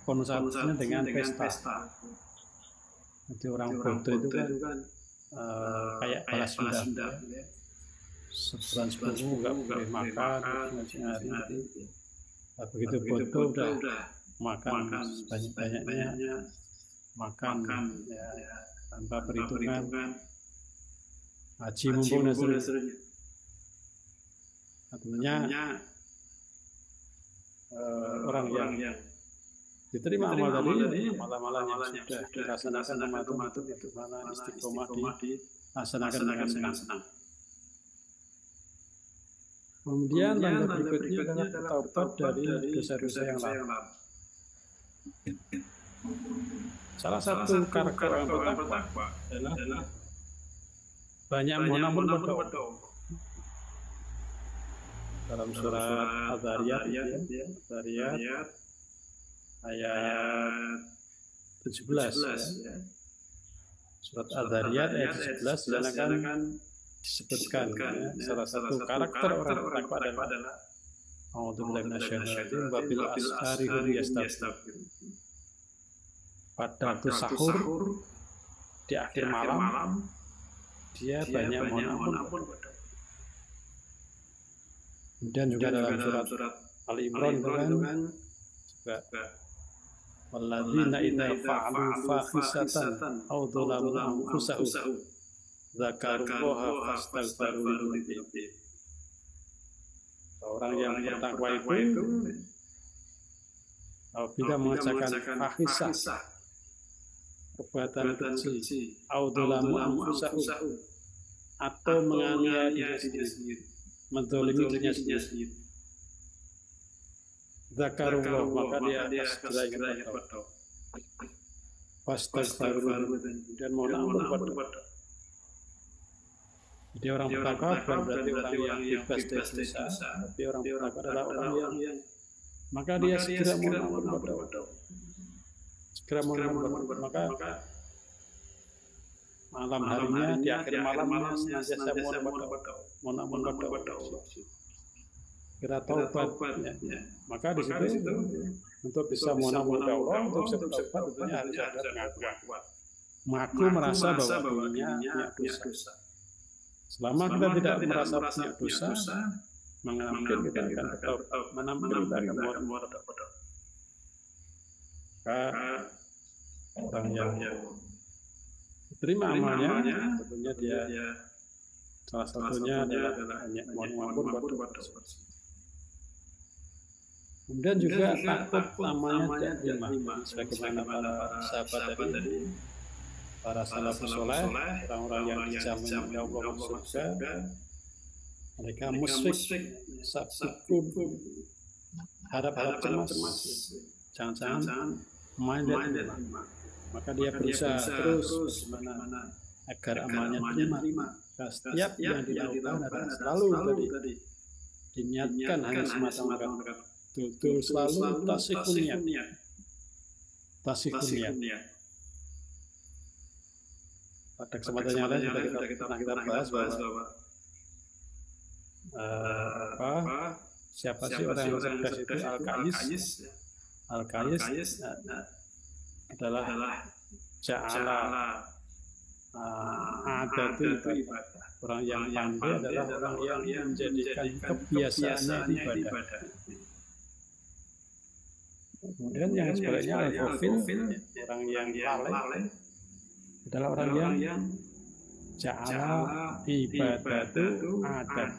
konotasinya dengan pesta. Jadi orang bodoh itu kan kayak balas dendam. Sebulan sebelumnya nggak boleh makan, hari begitu bodoh udah makan sebanyak-banyaknya, makan ya tanpa perhitungan, haji mumpung dan seterusnya. Artinya orang yang diterima amal tadi, malam-malam yang sudah dilaksanakan Ramadan itu mana istiqomah dilaksanakan dengan senang. Kemudian tanda berikutnya adalah taubat dari dosa-dosa yang lalu. Salah satu karakter orang bertakwa adalah banyak mengampun berdoa. Dalam surat Az-Zariyat ayat 17 ya. Surat Az-Zariyat ayat 17 akan disebutkan ya, salah satu karakter orang bertakwa adalah a'udzubillahi minasyaitonir rajim wa bil ashari hum yastaghfirun. Pada waktu sahur di akhir malam dia banyak mohon ampun. Kemudian juga dalam surat Al-Imran itu kan juga walladzina idza fa'alu fahisatan aw dzalamu anfusahum dzakarullaha fastaghfiru lidzunubihim. Orang yang bertakwa itu apabila mengerjakan fahisah, perbuatan keji, aw dzalamu anfusahum, atau menganiaya diri sendiri, menzalimi dirinya sendiri, zakarullah, maka dia segera ingat pada fastaghfiru dan mohon ampun pada. Jadi orang bertakwa bukan berarti orang yang bebas dari dosa, tapi orang bertakwa adalah orang yang maka dia segera mohon ampun pada, segera mohon ampun pada. Maka malam harinya, di akhir malamnya senantiasa mohon ampun pada Allah. Segera taubat, ya. Maka di situ untuk bisa mohon ampun pada Allah, untuk bisa bertaubat tentunya harus ada pengakuan. Mengaku merasa bahwa dirinya punya dosa. Selama kita tidak merasa punya dosa, mungkin kita akan bertaubat, mana mungkin kita akan mohon pada Allah. Maka orang yang terima amalnya, tentunya dia salah satunya adalah hanya mohon ampun pada Allah. Kemudian juga takut namanya tidak diterima, sebagaimana para sahabat tadi, para salafus soleh, orang-orang yang dijamin oleh Allah masuk surga, mereka musyrik, sakit, harap-harap cemas, jangan-jangan main dan terima. Maka dia berusaha terus bagaimana agar amalnya diterima. Setiap yang dilakukan adalah selalu tadi diniatkan hanya semata-mata betul selalu tasihun niat. Pada kesempatan yang lain sudah kita bahas bahwa siapa sih orang yang cerdas itu Al-Qais adalah ja'ala adatu ibadah. Orang yang pandai adalah orang yang menjadikan kebiasaannya ibadah. Kemudian yang sebaliknya al-ghafil, orang yang lalai adalah orang yang ja'ala ibadatu adat.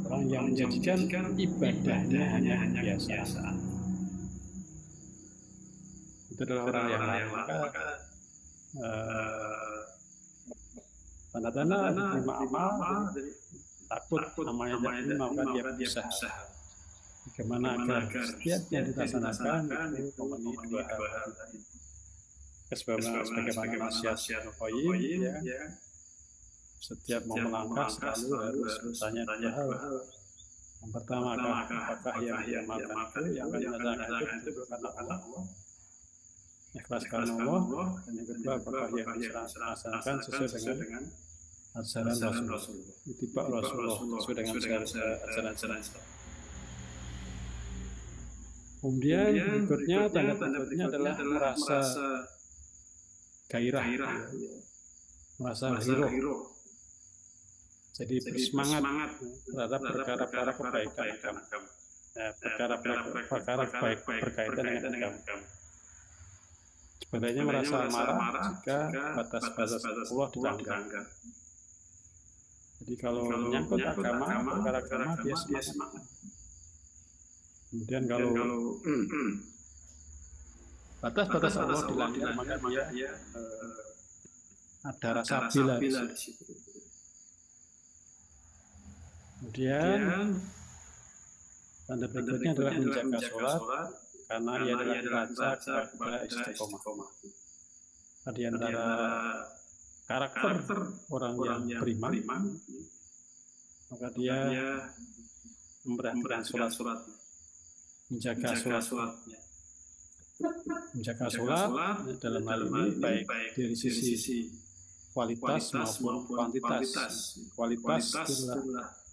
Orang yang menjadikan ibadahnya hanya kebiasaan. Itu adalah orang yang lalai. Maka tanda-tanda diterima amal, takut amalnya diterima, maka dia berusaha bagaimana agar setiap yang dilaksanakan itu memenuhi dua hal tadi. Sebagaimana nasihat Al-Qayyim, ya, setiap mau melangkah selalu harus bertanya dua hal. Yang pertama, apakah yang diamalkan itu yang akan dilaksanakan itu karena Allah, ikhlas karena Allah, dan yang kedua, apakah yang dilaksanakan sesuai dengan ajaran Rasulullah, ittiba' Rasulullah, sesuai dengan ajaran. Kemudian berikutnya, tanda berikutnya adalah merasa gairah, merasa hero. Jadi bersemangat terhadap perkara-perkara kebaikan, perkara baik berkaitan dengan agama. Sebenarnya merasa marah jika batas-batas Allah dilanggar. Jadi kalau menyangkut agama, perkara agama dia semangat. Kemudian kalau batas-batas Allah dilanggar, maka dia ada rasa bela di situ. Kemudian tanda berikutnya adalah menjaga sholat, karena ia adalah raja kepada istiqomah. Di antara karakter orang yang beriman, maka dia memperhatikan sholat, menjaga sholatnya. Menjaga sholat dalam hal ini baik dari sisi kualitas maupun kuantitas. Kualitas adalah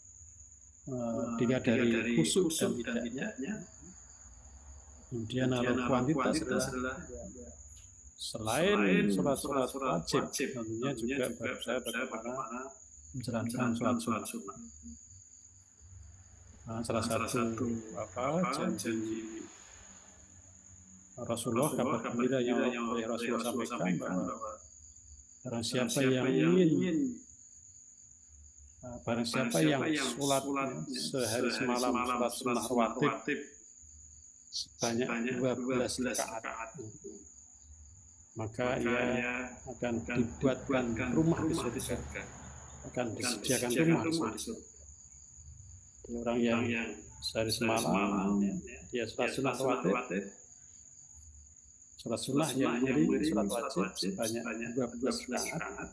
dilihat dari khusyuk dan tidaknya. Kemudian kalau kuantitas adalah selain sholat wajib, tentunya juga berusaha bagaimana menjalankan sholat sunnah. salah satu janji Rasulullah, kabar gembira yang oleh Rasulullah sampaikan bahwa barang siapa yang sholat sehari semalam sholat sunnah rawatib sebanyak 12 rakaat, maka ia akan dibuatkan rumah di surga, akan disediakan rumah di surga. Orang yang sehari semalam dia sholat sunnah rawatib, sholat sunnah yang beri sholat wajib sebanyak 12 rakaat,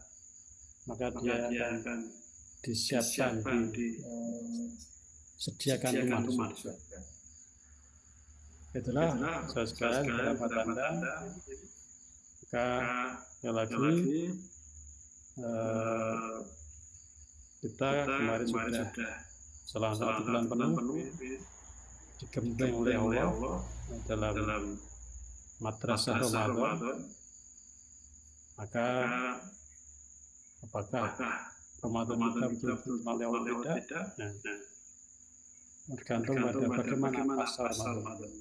maka dia akan disiapkan, disediakan rumah di surga. Itulah saudara dalam tanda. Maka yang lagi kita kemarin sudah selama 1 bulan penuh digembleng oleh Allah dalam madrasah Ramadan. Maka apakah Ramadan kita betul-betul oleh Allah tidak? Tergantung pada bagaimana pasar Ramadan.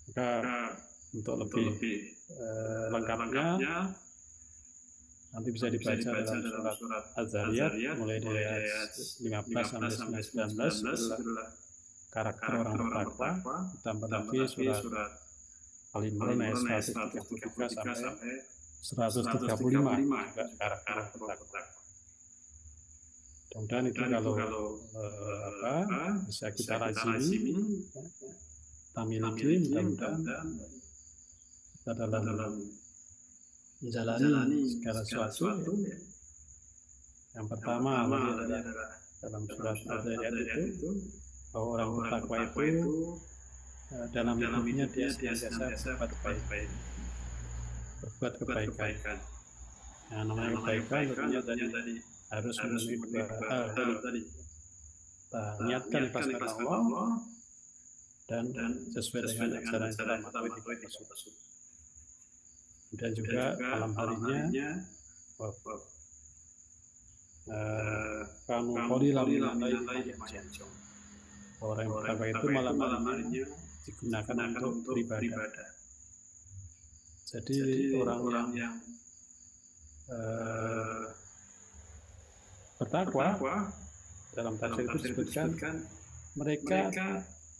Maka untuk lebih lengkapnya nanti bisa dibaca dalam surat Az-Zariyat mulai dari ayat 15 sampai 19 adalah karakter orang bertakwa, ditambah lagi surat Al-Imran ayat 133 sampai 135 juga karakter bertakwa. Mudah-mudahan itu kalau bisa kita lazimi, kita miliki, mudah-mudahan kita dalam menjalani segala sesuatu. Yang pertama adalah dalam surat Az-Zariyat itu bahwa orang bertakwa itu dalam hidupnya dia senantiasa berbuat kebaikan. Yang namanya kebaikan tentunya tadi harus memenuhi 2 hal tadi. Niatkan ikhlas karena Allah dan sesuai dengan ajaran Islam atau etika Rasul. Dan juga malam harinya kamu qalilan minal laili orang yang bertakwa itu malam harinya digunakan untuk beribadah. Jadi orang yang bertakwa dalam tafsir itu disebutkan mereka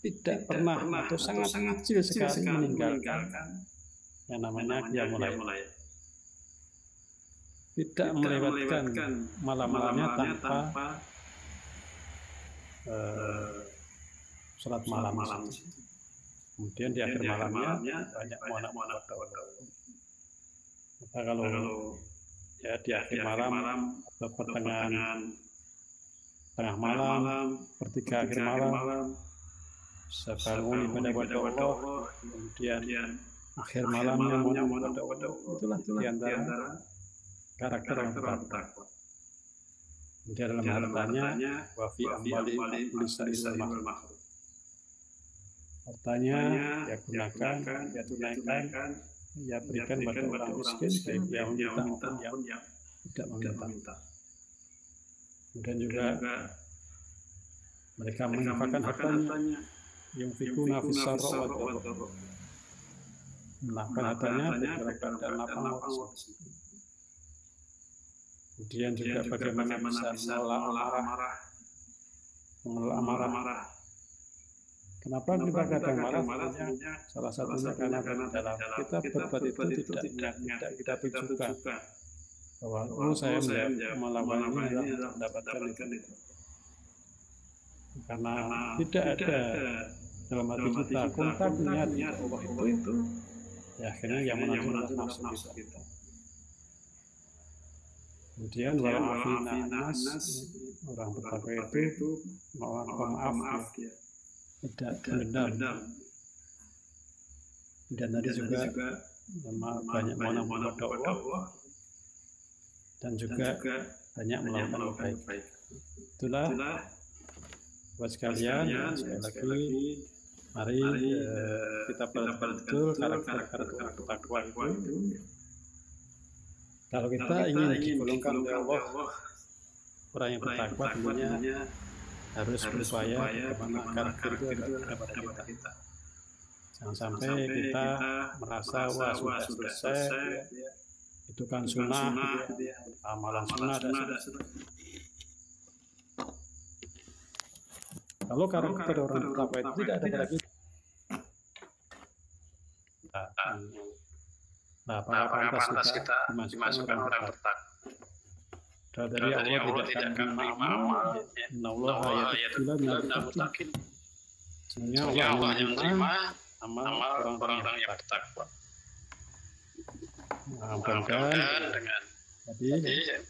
tidak pernah atau sangat kecil sekali meninggalkan yang namanya qiyamul lail. Tidak melewatkan malam-malamnya tanpa sholat malam. Kemudian di akhir malamnya banyak muana-muana. Maka kalau ya di akhir malam atau pertengahan tengah malam, sepertiga akhir malam, bisa bangun ibadah kepada Allah, kemudian akhir malamnya muana-muana kepada Allah. Itulah di antara karakter orang bertakwa. Kemudian dalam hartanya wa fi amwalihim lisa'il mahrum. Hartanya ya gunakan, ya tunaikan, ya berikan pada orang miskin, baik yang meminta maupun yang tidak meminta. Kemudian juga mereka menginfakkan hartanya yang fikuna fis-sarra wa dharra. Menafkahkan hartanya dalam keadaan lapang maupun susah. Kemudian juga bagaimana bisa mengelola amarah. Kenapa kita kadang marah? Salah satunya karena dalam kita berbuat itu tidak kita tujukan bahwa saya melakukan ini adalah mendapatkan itu. Karena tidak ada dalam hati kita kontak niat Allah itu, ya akhirnya yang menanggung nafsu kita. Kemudian wa'afina anas, orang bertakwa itu maaf dia, tidak dendam. Dan tadi juga banyak memohon kepada Allah dan juga banyak melakukan kebaikan. Itulah buat sekalian, sekali lagi mari kita betul karakter orang bertakwa itu. Kalau kita ingin digolongkan oleh Allah orang yang bertakwa, tentunya harus berupaya bagaimana karakter itu ada pada kita. Jangan sampai kita merasa wah sudah selesai, itu kan sunnah, amalan sunnah ada sudah. Kalau karakter orang bertakwa itu tidak ada pada kita. Nah, apakah pantas kita dimasukkan orang bertakwa? Dari Allah tidak akan menerima amal. Innallaha yataqabbalu minal muttaqin. Sebenarnya Allah yang menerima amal orang-orang yang bertakwa. Mudah-mudahan dengan tadi ayat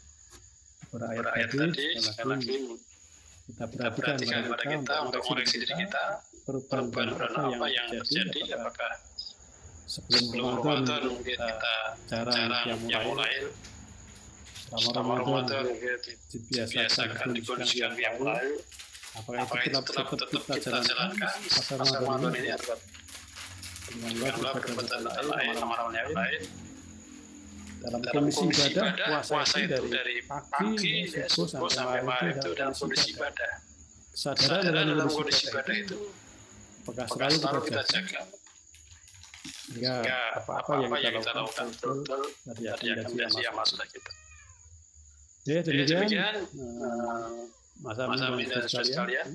tadi sekali lagi kita perhatikan pada kita untuk mengoreksi diri kita perubahan apa yang terjadi, apakah sebelum Ramadan mungkin kita cara yang mulai selama Ramadan dibiasakan dikondisikan yang lain, apakah itu tetap kita jalankan pasal Ramadan ini adalah dengan perbuatan lain, amalan yang lain dalam kondisi ibadah, puasa itu dari pagi subuh sampai malam itu dalam kondisi ibadah. Kesadaran dalam kondisi ibadah itu apakah selalu kita jaga sehingga apa-apa yang kita lakukan betul-betul dari atensi amal sudah kita. Ya, demikian masa dan sekalian.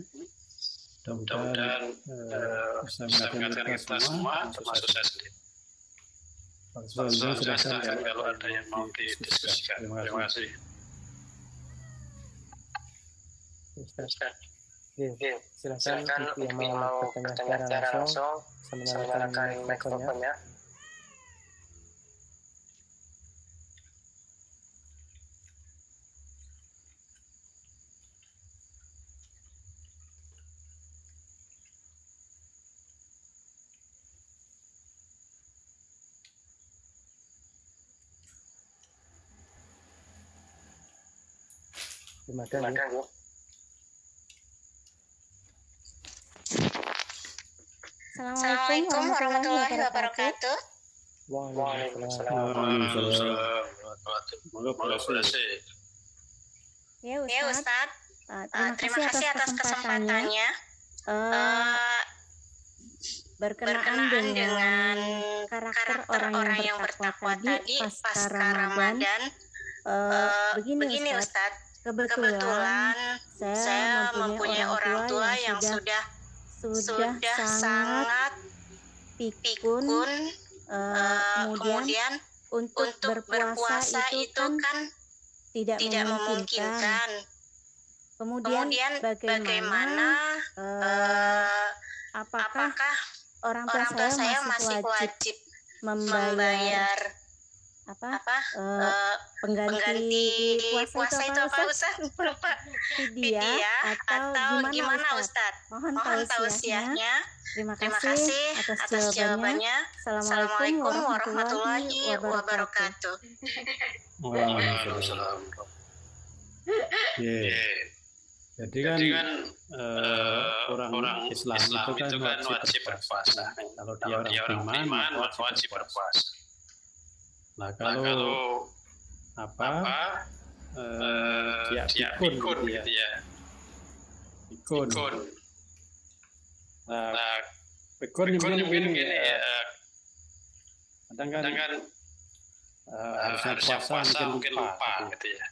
Mudah-mudahan bisa mengingatkan kita semua, termasuk saya sendiri. Silahkan kalau ada yang mau didiskusikan. Terima kasih. Silakan yang mau bertanya secara langsung sama menyalakan mikrofonnya. Terima kasih. Assalamualaikum warahmatullahi wabarakatuh. Waalaikumsalam. Ya Ustadz, terima kasih atas kesempatannya. Berkenaan dengan karakter orang yang bertakwa tadi pasca Ramadan, begini Ustadz. Kebetulan saya mempunyai orang tua yang sudah sangat pikun, kemudian untuk berpuasa itu kan tidak memungkinkan. Kemudian bagaimana apakah orang tua saya masih wajib membayar pengganti puasa itu apa Ustaz? Fidyah atau gimana Ustaz? Mohon tausiahnya. Terima kasih atas jawabannya. Assalamualaikum warahmatullahi wabarakatuh. Waalaikumsalam. Jadi kan orang Islam itu kan wajib berpuasa. Kalau dia orang beriman wajib berpuasa. Nah kalau dia pikun gitu ya. Pikun. Nah, pikun ini kadang kan harusnya puasa mungkin lupa gitu ya.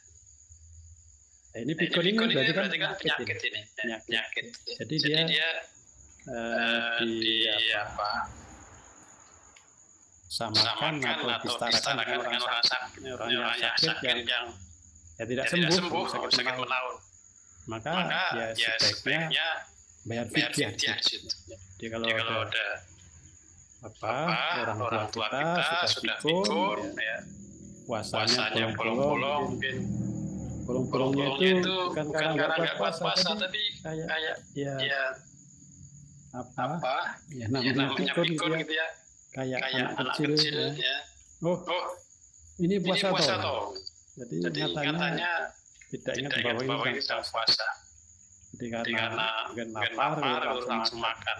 Nah, ini pikun ini berarti kan penyakit ini. Penyakit. Jadi dia samakan atau disetarakan dengan orang sakit yang tidak sembuh sakit menaun, maka ya sebaiknya bayar fidyah. Jadi kalau ada orang tua kita sudah pikun, puasanya bolong-bolong, mungkin bolong-bolongnya itu bukan karena nggak kuat puasa, tapi kayak namanya pikun gitu ya. Kayak anak kecil ya. Oh, ini puasa toh. Jadi nyatanya tidak ingat bahwa ini sedang puasa. Jadi karena lapar langsung makan.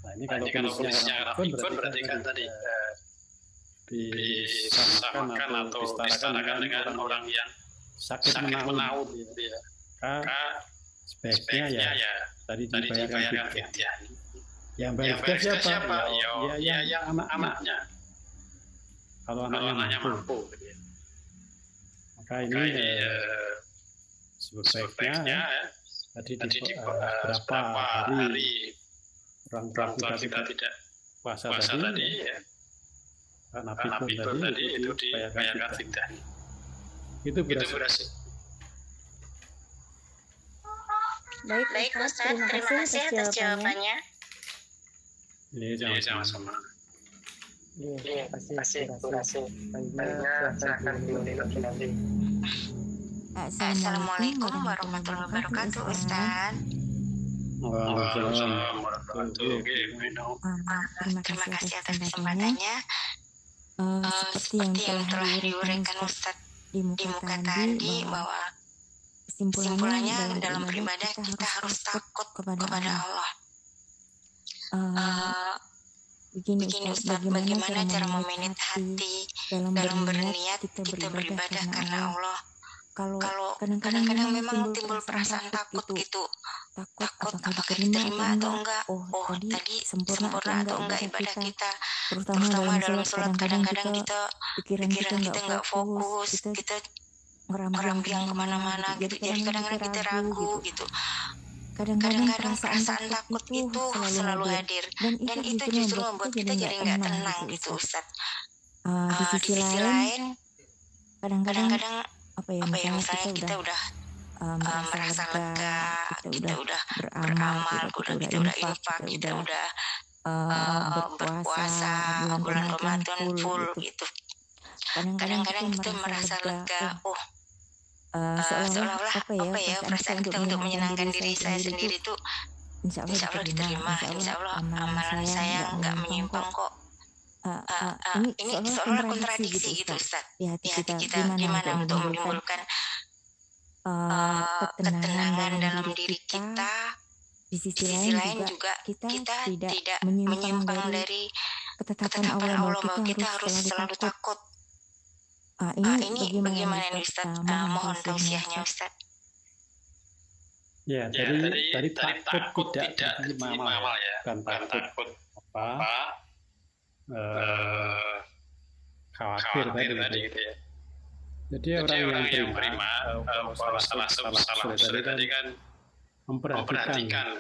Nah ini kalau kondisinya pikun berarti kan tadi disamakan atau disetarakan dengan orang yang sakit menaun. Sebaiknya ya tadi dibayarkan fidyah. Yang bayar fidyah siapa? Ya yang anak-anaknya. Kalau anaknya mampu. Maka ini sebaiknya tadi berapa hari orang tua kita tidak puasa tadi ya. Karena pikun tadi itu dibayarkan fidyah. Itu berhasil. Baik Ustaz, terima kasih atas jawabannya. Iya, sama-sama. Iya, kasih. Silahkan diulangi nanti. Assalamualaikum warahmatullahi wabarakatuh, Ustaz. Waalaikumsalam warahmatullahi wabarakatuh. Terima kasih atas kesempatannya. Seperti yang telah diuraikan Ustaz di muka tadi, bahwa kesimpulannya dalam beribadah kita harus takut kepada Allah. Begini Ustaz, bagaimana cara memanage hati dalam berniat kita beribadah karena Allah? Kalau kadang-kadang memang timbul perasaan takut gitu, takut apakah diterima atau enggak, tadi sempurna atau enggak ibadah kita, terutama dalam sholat kadang-kadang kita pikiran kita enggak fokus, kita ngerambiang kemana-mana gitu, jadi kadang-kadang kita ragu gitu. Kadang-kadang perasaan takut itu selalu hadir, dan itu justru membuat kita jadi nggak tenang gitu, Ustaz. Di sisi lain, kadang-kadang misalnya kita udah merasa lega, kita udah beramal, kita udah infak, kita udah berpuasa bulan Ramadan full gitu. Kadang-kadang kita merasa lega, seolah-olah perasaan kita untuk menyenangkan diri saya sendiri itu insya Allah diterima, insya Allah amalan saya nggak menyimpang kok. Ini seolah kontradiksi gitu, Ustaz. Di hati kita gimana untuk menimbulkan ketenangan dalam diri kita, di sisi lain juga kita tidak menyimpang dari ketetapan Allah bahwa kita harus selalu takut. Ini bagaimana nih Ustaz? Mohon tausiahnya Ustaz. Ya, tadi takut tidak diterima ya. Bukan takut khawatir tadi gitu ya. Jadi orang yang terima salah sulit tadi kan memperhatikan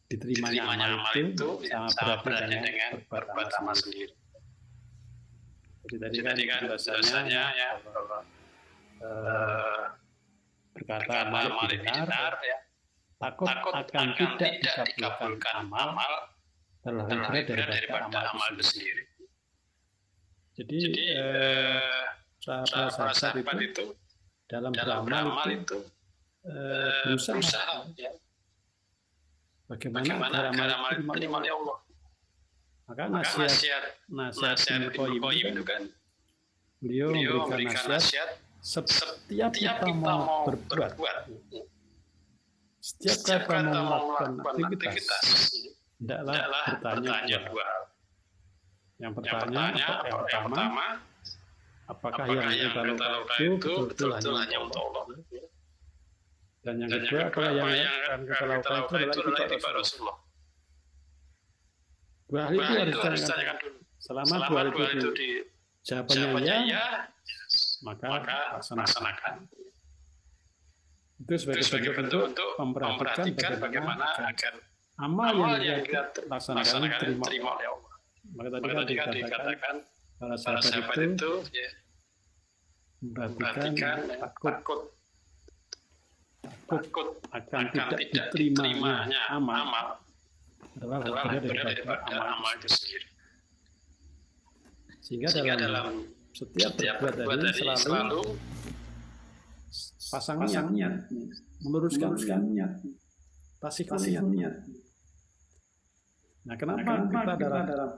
diterimanya amal itu sama beratnya dengan berbuat amal sendiri. Jadi tadi kan bahasanya ya berkata amal benar ya, takut akan tidak dikabulkan amal terlebih daripada amal itu sendiri. Jadi sahabat itu dalam beramal itu berusaha ya. Bagaimana agar amal itu diterima oleh Allah. Maka nasihat Ibnu Qayyim itu kan beliau memberikan nasihat setiap kita mau berbuat, setiap kita mau melakukan aktivitas, hendaklah bertanya dua hal. Yang pertama, apakah yang kita lakukan itu betul-betul hanya untuk Allah? Dan yang kedua, apakah yang kita lakukan itu adalah tiba Rasulullah? Dua hal itu harus ditanyakan dulu. Selama dua hal itu jawabannya ya, maka laksanakan. Itu sebagai bentuk untuk memperhatikan bagaimana agar amal yang kita laksanakan diterima oleh Allah. Maka tadi kan dikatakan para sahabat itu memperhatikan takut akan tidak diterimanya amal adalah berbeda daripada amal itu sendiri. Sehingga dalam setiap berbuat tadi selalu pasang niat, meluruskan niat, tasihkan niat. Nah, kenapa kita dalam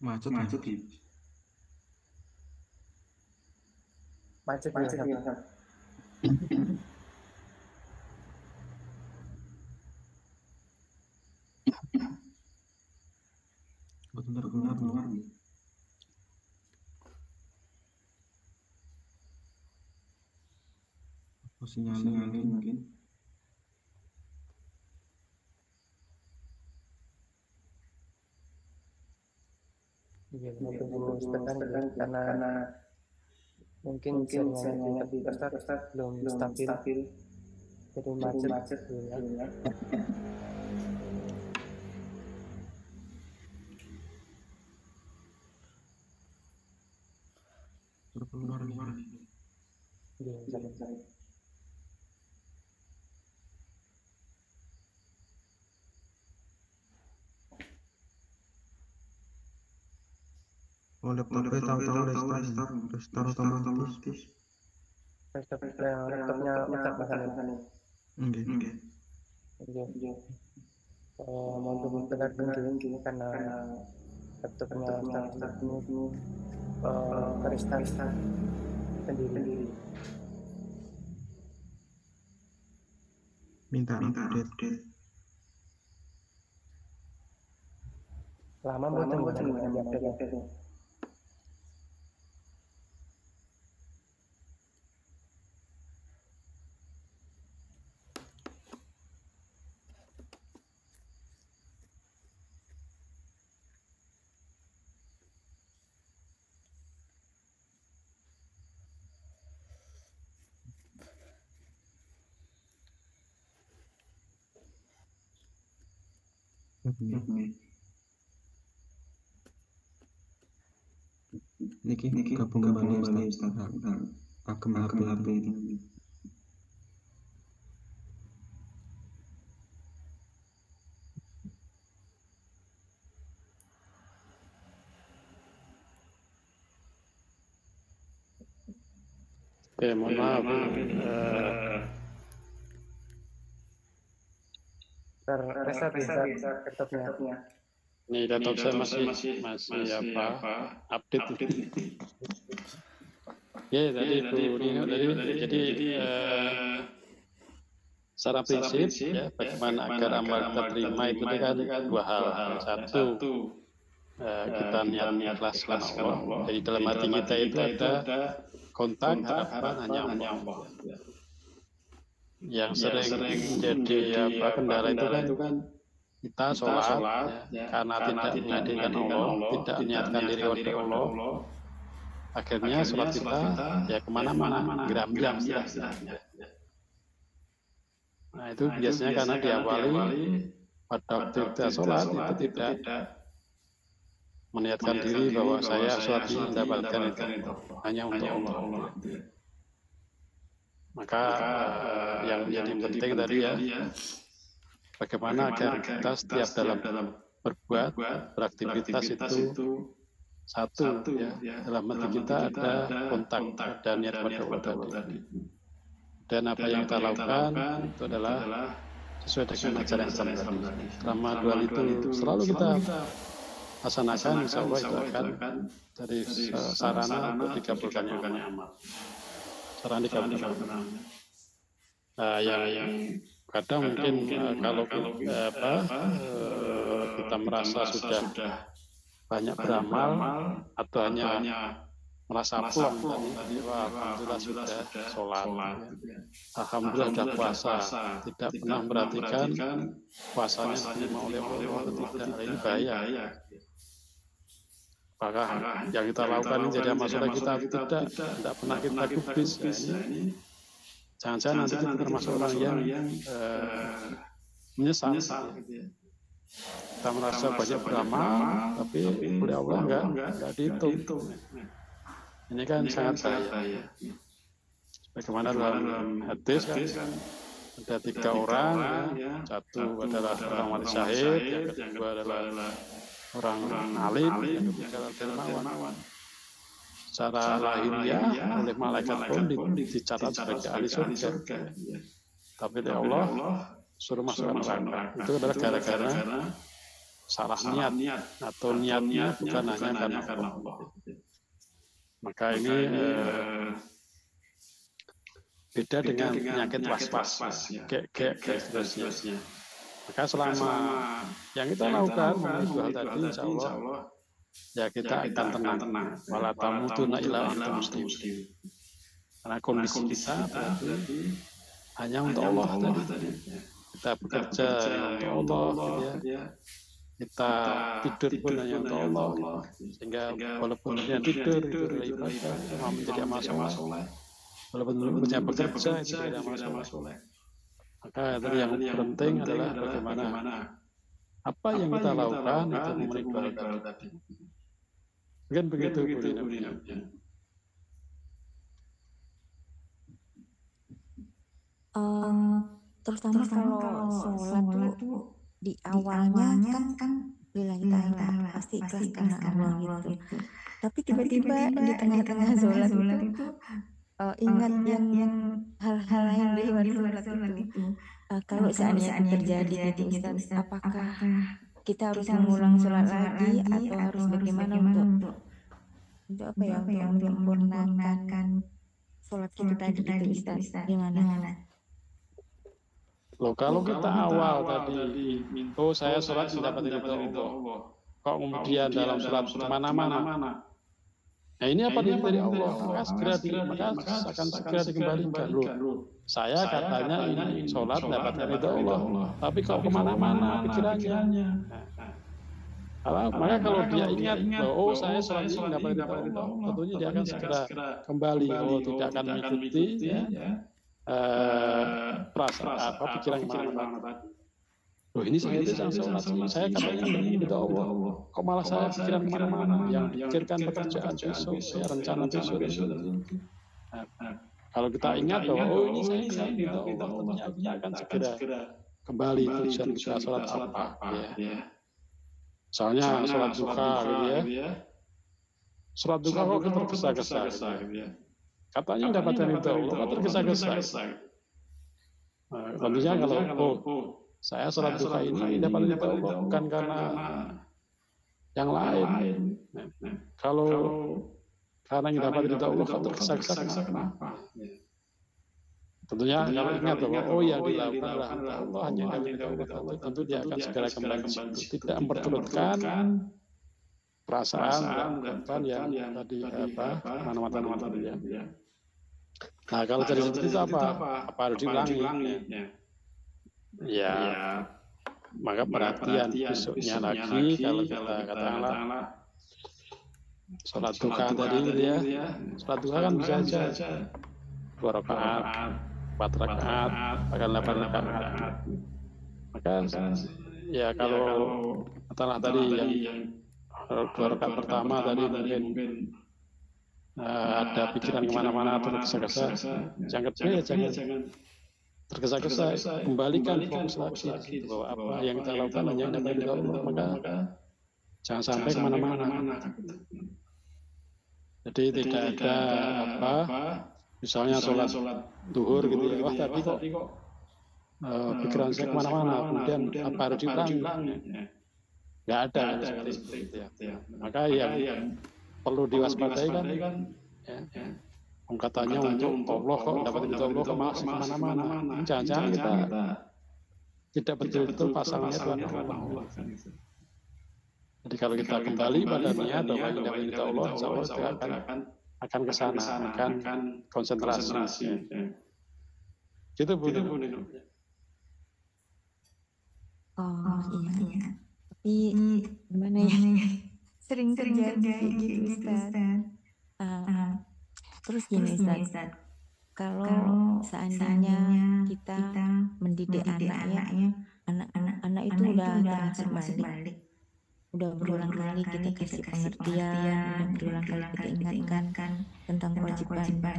macet ya. benar-benar sinyalnya mungkin Iya, mau tunggu sebentar ya, karena mungkin jaringannya di Ustaz belum stabil, jadi macet ya. berkeluar Iya, Ustaz. Oh, laptopnya tahu-tahu restart otomatis. Laptopnya Ustaz masalahnya. Enggak. Iya. Mau tunggu sebentar mungkin karena laptopnya Ustaz ini restart sendiri. Minta update. Lama mau tunggu update. Niki gabung kembali Ustaz. Pakem HP itu. Oke, mohon maaf. Restart laptopnya. Ini laptop saya masih update. Ya, tadi Bu Nino jadi secara prinsip ya, bagaimana agar amal kita terima itu kan dua hal. Satu, kita niat ikhlas karena Allah. Jadi dalam hati kita itu ada kontak harapan hanya Allah. Yang sering jadi kendala itu kan kita sholat ya, karena tidak menghadirkan Allah, tidak niatkan diri untuk Allah, akhirnya sholat kita ya kemana-mana, geram-geram. Nah itu biasanya karena diawali pada waktu kita sholat itu tidak meniatkan diri bahwa saya sholat ini mendapatkan itu hanya untuk Allah. Maka yang menjadi penting tadi ya, bagaimana agar kita setiap dalam berbuat, beraktivitas itu satu ya, dalam hati kita ada kontak dan niat pada Allah tadi. Dan apa yang kita lakukan itu adalah sesuai dengan ajaran Islam tadi. Selama dua itu selalu kita laksanakan, insya Allah itu akan dari sarana untuk dikabulkannya amal. Sarana dikabulkan. Nah, yang kadang mungkin kalau kita merasa sudah banyak beramal atau hanya merasa plong tadi, wah, alhamdulillah sudah sholat, alhamdulillah sudah puasa, tidak pernah memperhatikan puasanya diterima oleh Allah atau tidak. Ini bahaya. Maka yang kita lakukan ini jadi masalah kita tidak pernah kita kubis ya, ini jangan-jangan nanti kita termasuk orang yang menyesal. Kita merasa banyak beramal, tapi oleh Allah enggak dihitung. Ini kan sangat bahaya. Bagaimana dalam hadis kan ada 3 orang ya, satu adalah orang wali syahid, yang kedua adalah orang alim, yang ketiga adalah dermawan. Secara lahiriah oleh malaikat pun dicatat sebagai ahli surga. Tapi oleh Allah suruh masuk neraka. Itu adalah gara-gara salah niat atau niatnya bukan hanya karena Allah. Maka ini beda dengan penyakit was-was, kayak seterusnya. Maka selama yang kita lakukan memenuhi hal tadi, insya Allah ya kita akan tenang. Wala tamutuna illa antum muslimin. Karena kondisi kita berarti hanya untuk Allah tadi. Kita bekerja untuk Allah, ya. Kita tidur pun hanya untuk Allah. Sehingga walaupun dia tidur itu adalah ibadah, mau menjadi amal soleh. Walaupun punya bekerja itu tidak amal soleh. Maka yang penting adalah bagaimana apa yang kita lakukan itu memenuhi dua tadi. Mungkin begitu Bu Lina. Terutama kalau sholat tuh di awalnya kan lillahi ta'ala pasti ikhlas karena Allah gitu. Tapi tiba-tiba di tengah-tengah sholat itu ingat yang hal-hal lain di luar sholat itu. Kalau seandainya itu terjadi gitu Ustaz, apakah kita harus mengulang sholat lagi atau harus bagaimana untuk apa ya, untuk menyempurnakan sholat kita tadi gitu Ustaz? Gimana? Loh, kalau kita awal tadi, saya sholat mendapat ridho Allah. Kok kemudian dalam sholat kemana-mana? Nah ini apa dari Allah? Maka akan segera dikembalikan. Loh, saya katanya ini sholat mendapatkan ridho Allah, tapi kok kemana-mana pikirannya? Maka kalau dia ingat bahwa saya sholat ini mendapat ridho Allah, tentunya dia akan segera kembali. Tidak akan mengikuti perasaan pikiran kemana-mana tadi. Loh ini saya sholat, saya katanya ini ridho Allah, kok malah saya pikiran kemana-mana, yang pikirkan pekerjaan besok, rencana besok. Kalau kita ingat bahwa ini saya ridho Allah, tentunya kita akan segera kembali tujuan kita sholat apa. Soalnya sholat duha gitu ya, sholat duha kok tergesa-gesa gitu ya. Katanya mendapatkan ridho Allah, kok tergesa-gesa. Tentunya kalau saya sholat duha ini dapat ridho Allah bukan karena yang lain. Kalau karena yang dapat ridho Allah kok tergesa-gesa kenapa? Tentunya kalau ingat bahwa yang dilakukan adalah Allah, hanya dapat ridho Allah, tentu dia akan segera kembali. Tidak memperturutkan perasaan yang tadi mana-mana ya. Nah kalau dari situ apa harus diulangi? Ya, maka perhatian besoknya lagi kalau kita katakanlah sholat duha tadi gitu ya. Sholat duha kan bisa aja 2 rakaat, 4 rakaat, bahkan 8 rakaat. Maka ya kalau katakanlah tadi yang 2 rakaat pertama tadi mungkin ada pikiran kemana-mana atau tergesa-gesa, jangan tergesa-gesa, kembalikan fokus lagi bahwa apa yang kita lakukan hanya dapat ridho Allah, maka jangan sampai kemana-mana. Jadi tidak ada misalnya sholat duhur gitu ya, wah tapi kok pikiran saya kemana-mana, kemudian apa harus diulangi? Nggak ada sekali seperti itu ya. Maka yang perlu diwaspadai kan katanya untuk Allah kok dapat ridho Allah masih kemana-mana. Jangan-jangan kita tidak betul-betul pasangannya Tuhan Allah. Jadi kalau kita kembali pada niat bahwa yang dapat ridho Allah, insya Allah kita akan ke sana, akan konsentrasi. Gitu Bu. Oh iya. Tapi gimana ya? Sering terjadi gitu Ustaz. Terus gini Ustaz, kalau seandainya kita mendidik anak itu udah terbalik, udah berulang kali kita kasih pengertian, udah berulang kali kita ingatkan tentang kewajiban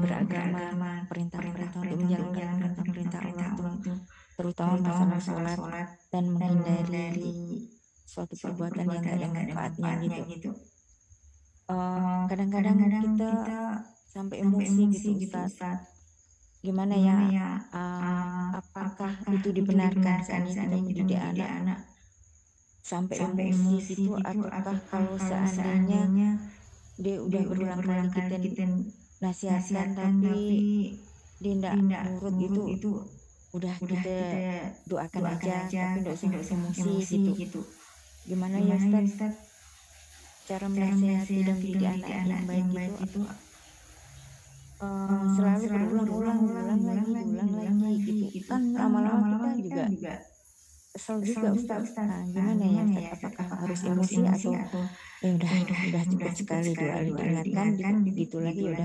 beragama, perintah-perintah untuk menjalankan perintah Allah itu, terutama masalah sholat dan menghindari suatu perbuatan yang gak ada manfaatnya gitu. Kadang-kadang kita sampai emosi gitu Ustaz. Gimana ya? Apakah itu dibenarkan seandainya kita mendidik anak sampai emosi gitu, ataukah kalau seandainya dia udah berulang kali kita nasihatkan tapi dia tidak nurut udah kita doakan aja tapi tidak usah emosi gitu. gimana ya Ustaz cara menasihati dan mendidik anak yang baik itu selalu berulang lagi gitu kan lama-lama kita juga kesel juga Ustaz. Nah, gimana ya Ustaz, apakah harus emosi atau ya udah cukup sekali doa diingatkan gitu lagi udah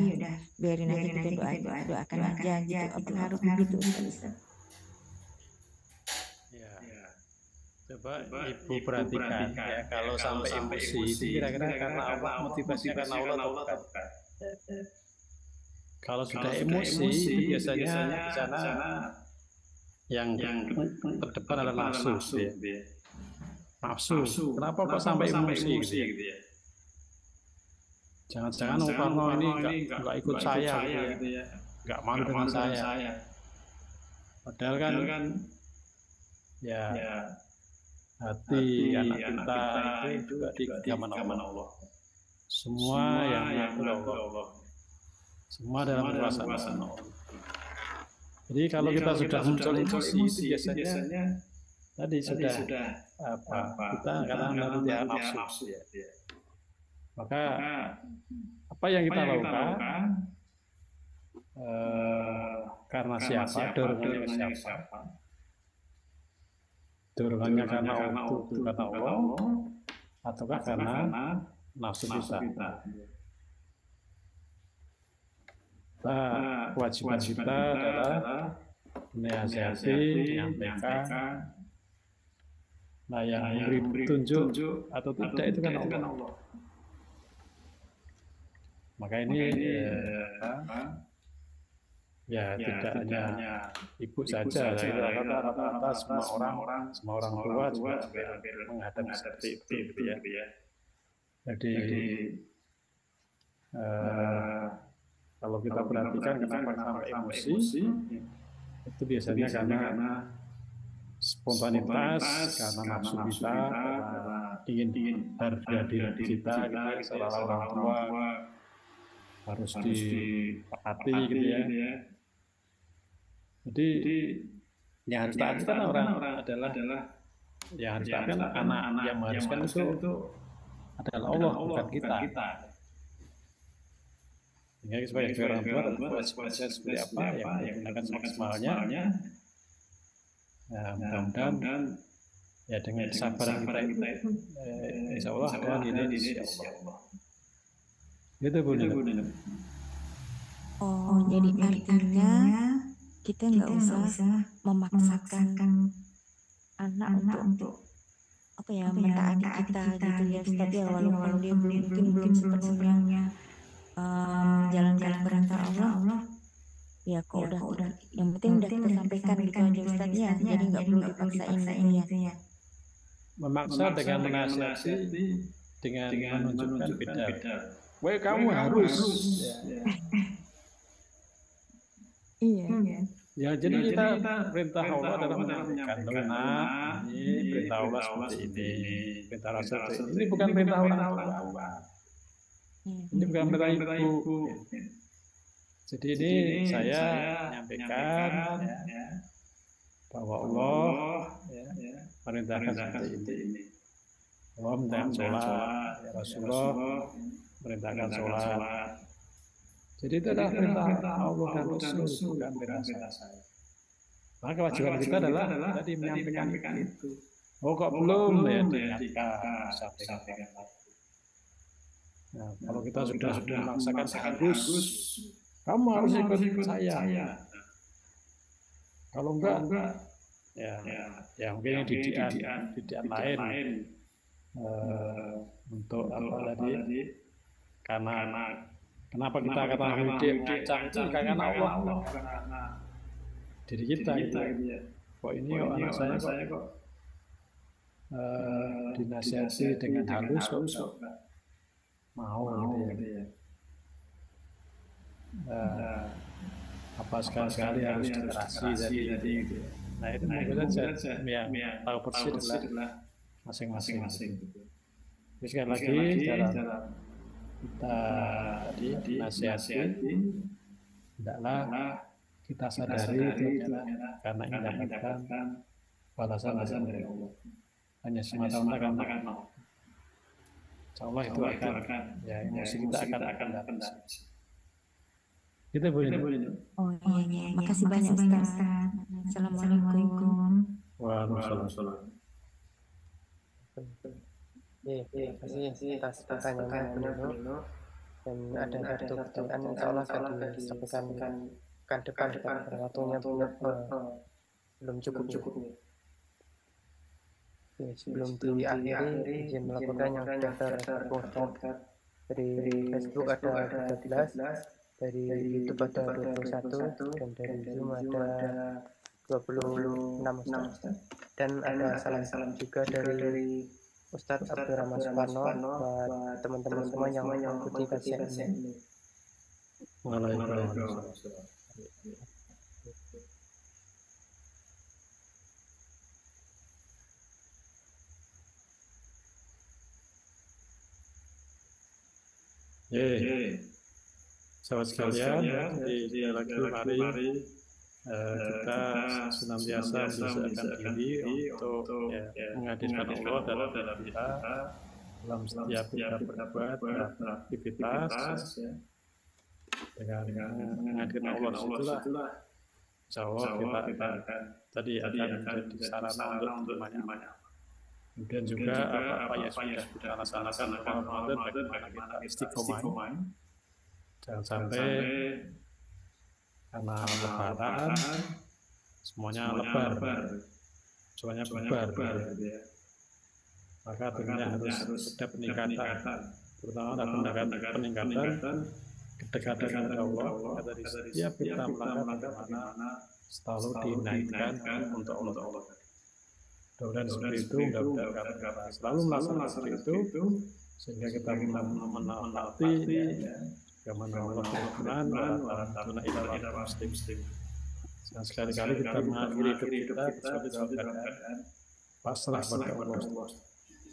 biarin aja kita doakan aja gitu, apakah harus begitu Ustaz? Ya, coba Ibu perhatikan ya, kalau sampai emosi itu kira-kira karena Allah, motivasinya karena Allah atau bukan? Kalau sudah emosi itu biasanya di sana yang terdepan adalah nafsu ya. Nafsu. Kenapa kok sampai emosi gitu ya? Jangan-jangan Karno ini nggak ikut saya gitu ya. Nggak mau dengan saya. Padahal kan ya hati anak kita itu juga di genggaman Allah. Semua yang mengatur Allah. Semua dalam kekuasaan Allah. Jadi kalau kita sudah muncul emosi itu biasanya tadi sudah kita kadang nanti nafsu ya. Maka apa yang kita lakukan karena siapa, dorongannya siapa? Dorongannya karena kata Allah ataukah karena nafsu kita? Kewajiban kita adalah menasihati, menyampaikan. Nah, yang memberi petunjuk atau tidak itu kan Allah. Maka ini ya tidak hanya ibu saja, rata-rata semua orang tua juga menghadapi seperti itu ya. Jadi kalau kita perhatikan kenapa sampai emosi itu biasanya karena spontanitas, karena nafsu kita, karena ingin harga diri kita, seolah orang tua harus ditaati gitu ya. Jadi yang harus taat kan orang adalah yang harus taat kan anak yang mengharuskan itu adalah Allah, bukan kita. Sehingga sebagai orang tua kewajibannya seperti apa yang digunakan semaksimalnya. Nah, mudah-mudahan ya dengan kesabaran kita itu insya Allah ada nilai insya Allah. Gitu Bu. Oh, jadi artinya kita nggak usah memaksakan anak untuk apa ya mentaati kita gitu ya Ustaz ya, walaupun dia belum sepenuhnya menjalankan perintah Allah ya kok udah yang penting udah kita sampaikan gitu aja Ustaz ya, jadi nggak perlu dipaksain gitu ya. Memaksa dengan menasihati dengan menunjukkan beda. Wah kamu harus Iya. Ya jadi kita perintah Allah adalah menyampaikan ini perintah Allah seperti ini, perintah Rasul seperti ini bukan perintah orang tua. Ini bukan perintah ibu. Jadi ini saya menyampaikan bahwa Allah merintahkan seperti ini. Allah merintahkan sholat, ya Rasulullah merintahkan sholat. Jadi itu adalah perintah Allah dan Rasul, bukan perintah saya. Maka kewajiban kita adalah tadi menyampaikan itu. Oh kok belum ya diingatkan, sampaikan. Nah, kalau kita sudah memaksakan harus, kamu harus ikut saya. Kalau enggak, ya mungkin didikan lain untuk apa tadi? Karena kenapa kita katakan diancam itu karena Allah, diri kita gitu. Kok ini anak saya kok dinasihati dengan halus kok mau gitu ya. Apa sekali harus dikerasi jadi gitu. Nah itu mungkin saja yang tahu persis adalah masing-masing. Jadi sekali lagi dalam kita tadi nasihati hendaklah kita sadari itu karena ingin mendapatkan balasan dari Allah. hanya semata-mata karena insya Allah itu akan ya emosi kita akan datang. Kita boleh. Oh iya, makasih banyak Ustaz. Assalamualaikum. Waalaikumsalam. Terima kasih atas pertanyaannya Nino. Dan ada satu pertanyaan insya Allah akan disampaikan ke depan karena waktunya belum cukup. Sebelum diakhiri, izin melaporkan yang sudah terupload dari Facebook ada 13, dari YouTube ada 21, dan dari Zoom ada 26 Ustaz. Dan ada salam juga dari Ustadz Abdurrahman Suparno buat teman-teman semua yang mengikuti kajian ini. Waalaikumsalam. Sahabat sekalian, di lagi mari kita senantiasa membiasakan diri untuk menghadirkan Allah dalam kita dalam setiap kita berbuat beraktivitas dengan menghadirkan Allah itulah insya Allah kita akan menjadi sarana untuk banyak. Kemudian juga apa yang sudah kita laksanakan Ramadan bagaimana kita istiqomah. Jangan sampai karena lebaran semuanya lebar, semuanya bubar. Maka tentunya harus ada peningkatan, terutama ada peningkatan kedekatan kepada Allah. Dari setiap kita melangkah bagaimana selalu dinaikkan untuk Allah. Mudah-mudahan seperti itu, mudah-mudahan kita selalu melaksanakan seperti itu, sehingga kita menaati bagaimana Allah berfirman, "Walatuna ila muslim." Dan sekali-kali kita mengakhiri hidup kita kecuali dalam keadaan pasrah pada Allah.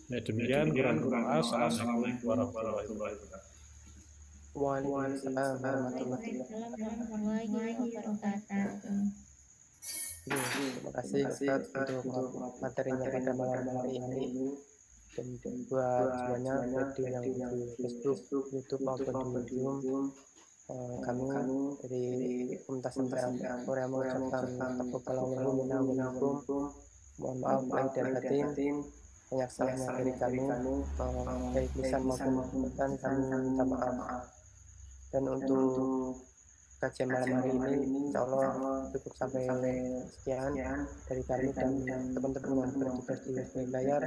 Nah demikian kurang-kurang. Assalamualaikum warahmatullahi wabarakatuh. Waalaikumsalam warahmatullahi wabarakatuh. Terima kasih Ustaz untuk materinya pada malam hari ini, dan buat semuanya baik yang di Facebook, YouTube maupun di Zoom. Kami dari Komunitas Sampai Korea mengucapkan taqabbalallahu minna wa minkum. Mohon maaf lahir dan batin, banyak salahnya dari kami, baik lisan maupun perbuatan kami minta maaf. Dan untuk kajian malam hari ini insya Allah cukup sampai sekian dari kami dan teman-teman yang bertugas di layar.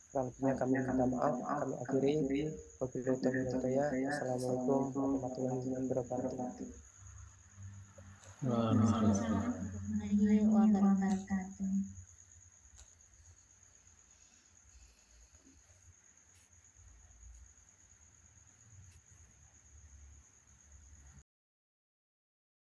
Selanjutnya kami minta maaf, kami akhiri. Wabillahi taufiq wal hidayah. Assalamualaikum warahmatullahi wabarakatuh. Waalaikumsalam warahmatullahi wabarakatuh.